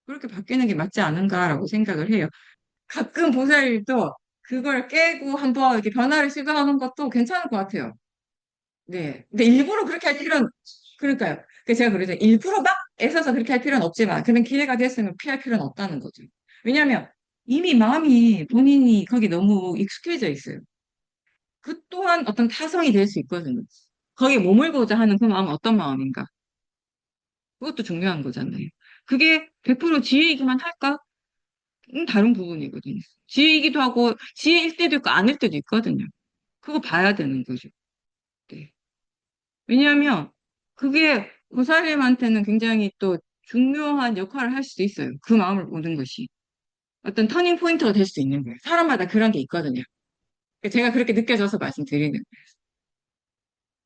그렇게 바뀌는 게 맞지 않은가라고 생각을 해요. 가끔 보살도 그걸 깨고 한번 이렇게 변화를 시도하는 것도 괜찮을 것 같아요. 네. 근데 일부러 그렇게 할 필요는, 그러니까요. 제가 그러죠. 일부러 막 애써서 그렇게 할 필요는 없지만, 그런 기회가 됐으면 피할 필요는 없다는 거죠. 왜냐하면 이미 마음이 본인이 거기 너무 익숙해져 있어요. 그 또한 어떤 타성이 될 수 있거든요. 거기에 머물고자 하는 그 마음은 어떤 마음인가? 그것도 중요한 거잖아요. 그게 100% 지혜이기만 할까? 다른 부분이거든요. 지혜이기도 하고, 지혜일 때도 있고, 아닐 때도 있거든요. 그거 봐야 되는 거죠. 네. 왜냐하면, 그게 고사님한테는 굉장히 또 중요한 역할을 할 수도 있어요. 그 마음을 보는 것이. 어떤 터닝 포인트가 될 수 있는 거예요. 사람마다 그런 게 있거든요. 제가 그렇게 느껴져서 말씀드리는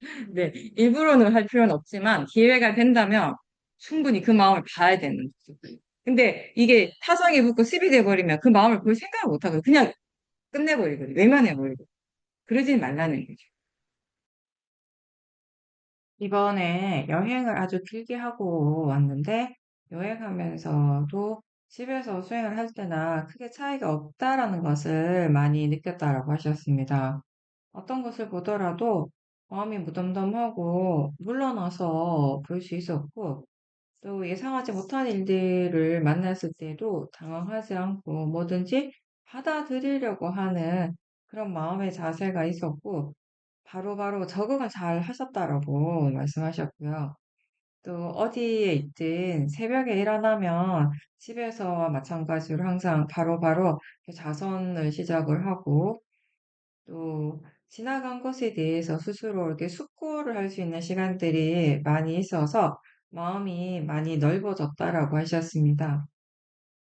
거예요. 네. 일부러는 할 필요는 없지만, 기회가 된다면 충분히 그 마음을 봐야 되는 거죠. 근데 이게 타성이 붙고 습이 돼버리면 그 마음을 볼 생각을 못 하고 그냥 끝내버리거든요. 외면해버리고. 그러지 말라는 거죠. 이번에 여행을 아주 길게 하고 왔는데, 여행하면서도 집에서 수행을 할 때나 크게 차이가 없다라는 것을 많이 느꼈다라고 하셨습니다. 어떤 것을 보더라도 마음이 무덤덤하고 물러나서 볼 수 있었고, 또 예상하지 못한 일들을 만났을 때도 당황하지 않고 뭐든지 받아들이려고 하는 그런 마음의 자세가 있었고, 바로바로 적응을 잘 하셨다라고 말씀하셨고요. 또 어디에 있든 새벽에 일어나면 집에서와 마찬가지로 항상 바로바로 자선을 시작을 하고 또 지나간 것에 대해서 스스로 이렇게 숙고를 할 수 있는 시간들이 많이 있어서 마음이 많이 넓어졌다라고 하셨습니다.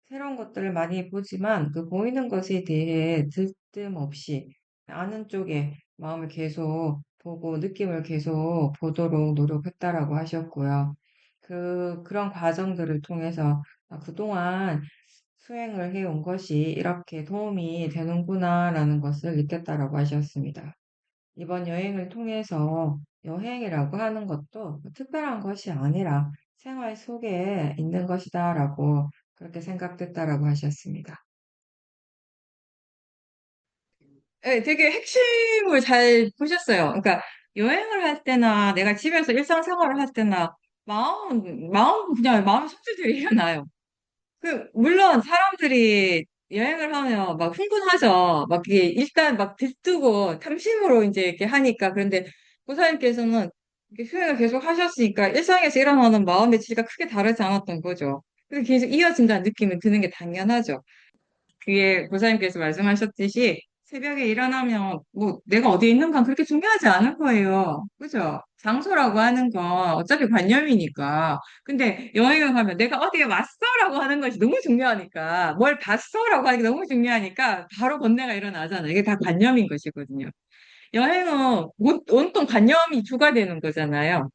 새로운 것들을 많이 보지만 그 보이는 것에 대해 들뜸 없이 아는 쪽에 마음을 계속 보고 느낌을 계속 보도록 노력했다라고 하셨고요. 그런 과정들을 통해서 그동안 수행을 해온 것이 이렇게 도움이 되는구나라는 것을 느꼈다라고 하셨습니다. 이번 여행을 통해서 여행이라고 하는 것도 특별한 것이 아니라 생활 속에 있는 것이다라고 그렇게 생각됐다라고 하셨습니다. 네, 되게 핵심을 잘 보셨어요. 그러니까 여행을 할 때나 내가 집에서 일상생활을 할 때나 마음 그냥 마음 속죄들이 일어나요. 물론 사람들이 여행을 하면 막 흥분하죠. 막 이게 일단 막 들뜨고 탐심으로 이제 이렇게 하니까. 그런데 고사님께서는 이렇게 수행을 계속 하셨으니까 일상에서 일어나는 마음의 질과 크게 다르지 않았던 거죠. 그게 계속 이어진다는 느낌이 드는 게 당연하죠. 그게 보사님께서 말씀하셨듯이 새벽에 일어나면 뭐 내가 어디에 있는가 그렇게 중요하지 않은 거예요. 그죠? 장소라고 하는 건 어차피 관념이니까. 근데 여행을 가면 내가 어디에 왔어라고 하는 것이 너무 중요하니까 뭘 봤어라고 하는 게 너무 중요하니까 바로 번뇌가 일어나잖아요. 이게 다 관념인 것이거든요. 여행은 온통 관념이 주가 되는 거잖아요.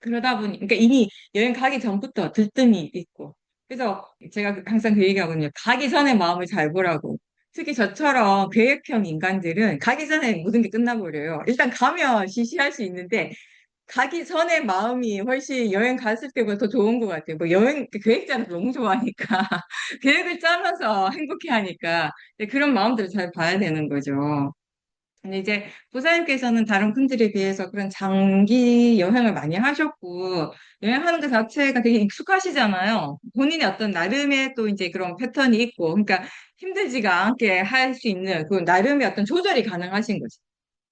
그러다 보니, 그러니까 이미 여행 가기 전부터 들뜸이 있고. 그래서 제가 항상 그 얘기하거든요. 가기 전에 마음을 잘 보라고. 특히 저처럼 계획형 인간들은 가기 전에 모든 게 끝나버려요. 일단 가면 시시할 수 있는데, 가기 전에 마음이 훨씬 여행 갔을 때보다 더 좋은 것 같아요. 뭐 여행, 계획 짜는 거 너무 좋아하니까. 계획을 짜면서 행복해 하니까. 그런 마음들을 잘 봐야 되는 거죠. 근데 이제 부사님께서는 다른 분들에 비해서 그런 장기 여행을 많이 하셨고, 여행하는 것 자체가 되게 익숙하시잖아요. 본인의 어떤 나름의 또 이제 그런 패턴이 있고, 그러니까 힘들지가 않게 할 수 있는 그 나름의 어떤 조절이 가능하신 거죠.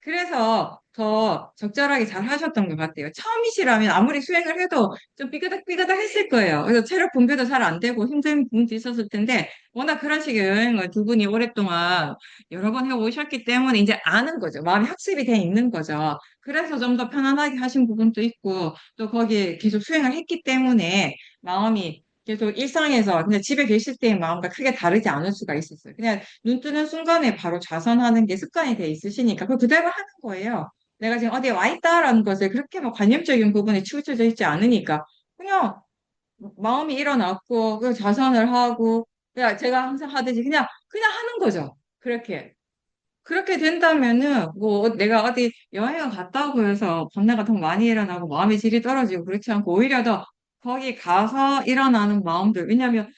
그래서 더 적절하게 잘 하셨던 것 같아요. 처음이시라면 아무리 수행을 해도 좀 삐그덕삐그덕 했을 거예요. 그래서 체력 분배도 잘 안 되고 힘든 부분도 있었을 텐데, 워낙 그런 식의 여행을 두 분이 오랫동안 여러 번 해오셨기 때문에 이제 아는 거죠. 마음이 학습이 돼 있는 거죠. 그래서 좀 더 편안하게 하신 부분도 있고, 또 거기에 계속 수행을 했기 때문에 마음이 계속 일상에서 그냥 집에 계실 때의 마음과 크게 다르지 않을 수가 있었어요. 그냥 눈 뜨는 순간에 바로 좌선하는 게 습관이 돼 있으시니까 그걸 그대로 하는 거예요. 내가 지금 어디에 와 있다라는 것을 그렇게 뭐 관념적인 부분에 치우쳐져 있지 않으니까 그냥 마음이 일어났고 그 좌선을 하고 그냥 제가 항상 하듯이 그냥 하는 거죠. 그렇게 된다면은 뭐 내가 어디 여행을 갔다고 해서 번뇌가 더 많이 일어나고 마음의 질이 떨어지고 그렇지 않고 오히려 더 거기 가서 일어나는 마음들 왜냐하면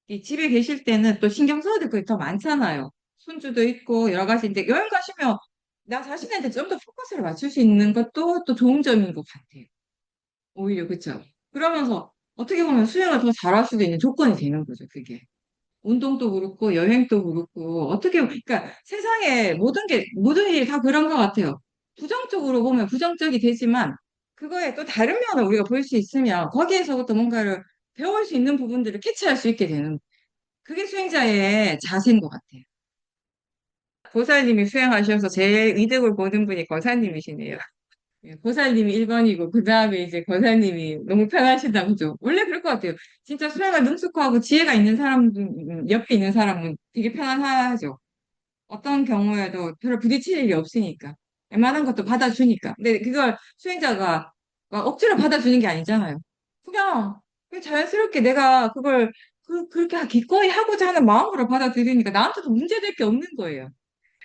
이 집에 계실 때는 또 신경 써야 될 게 더 많잖아요. 손주도 있고 여러 가지인데 여행 가시면 나 자신한테 좀 더 포커스를 맞출 수 있는 것도 또 좋은 점인 것 같아요. 오히려 그쵸? 그러면서 어떻게 보면 수영을 더 잘할 수도 있는 조건이 되는 거죠, 그게. 운동도 그렇고 여행도 그렇고 어떻게 그러니까 세상에 모든 일이 다 그런 것 같아요. 부정적으로 보면 부정적이 되지만 그거에 또 다른 면을 우리가 볼 수 있으면 거기에서부터 뭔가를 배울 수 있는 부분들을 캐치할 수 있게 되는 그게 수행자의 자세인 것 같아요. 보살님이 수행하셔서 제일 이득을 보는 분이 거사님이시네요. 예, 보살님이 1번이고, 그 다음에 이제 거사님이 너무 편하시다, 그죠? 원래 그럴 것 같아요. 진짜 수행을 능숙하고 지혜가 있는 사람, 옆에 있는 사람은 되게 편안하죠. 어떤 경우에도 별로 부딪힐 일이 없으니까. 웬만한 것도 받아주니까. 근데 그걸 수행자가 막 억지로 받아주는 게 아니잖아요. 그냥 자연스럽게 내가 그걸 그렇게 기꺼이 하고자 하는 마음으로 받아들이니까 나한테도 문제될 게 없는 거예요.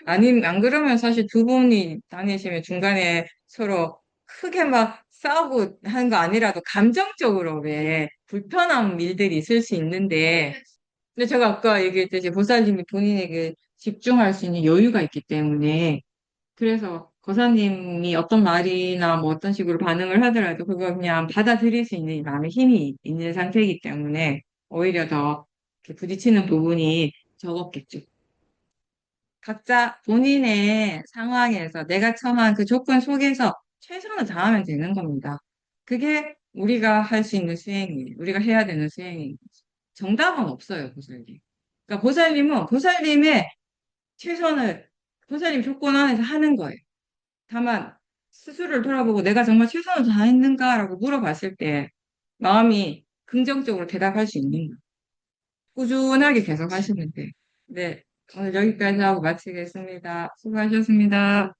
안 그러면 사실 두 분이 다니시면 중간에 서로 크게 막 싸우고 하는 거 아니라도 감정적으로 왜 불편한 일들이 있을 수 있는데, 근데 제가 아까 얘기했듯이 보살님이 본인에게 집중할 수 있는 여유가 있기 때문에, 그래서 거사님이 어떤 말이나 뭐 어떤 식으로 반응을 하더라도 그거 그냥 받아들일 수 있는 마음의 힘이 있는 상태이기 때문에 오히려 더 이렇게 부딪히는 부분이 적었겠죠. 각자 본인의 상황에서 내가 처한 그 조건 속에서 최선을 다하면 되는 겁니다. 그게 우리가 할 수 있는 수행이에요. 우리가 해야 되는 수행이에요. 정답은 없어요, 보살님. 그러니까 보살님의 최선을 보살님 조건 안에서 하는 거예요. 다만 스스로를 돌아보고 내가 정말 최선을 다했는가라고 물어봤을 때 마음이 긍정적으로 대답할 수 있는 거예요. 꾸준하게 계속 하시면 돼요. 네, 오늘 여기까지 하고 마치겠습니다. 수고하셨습니다.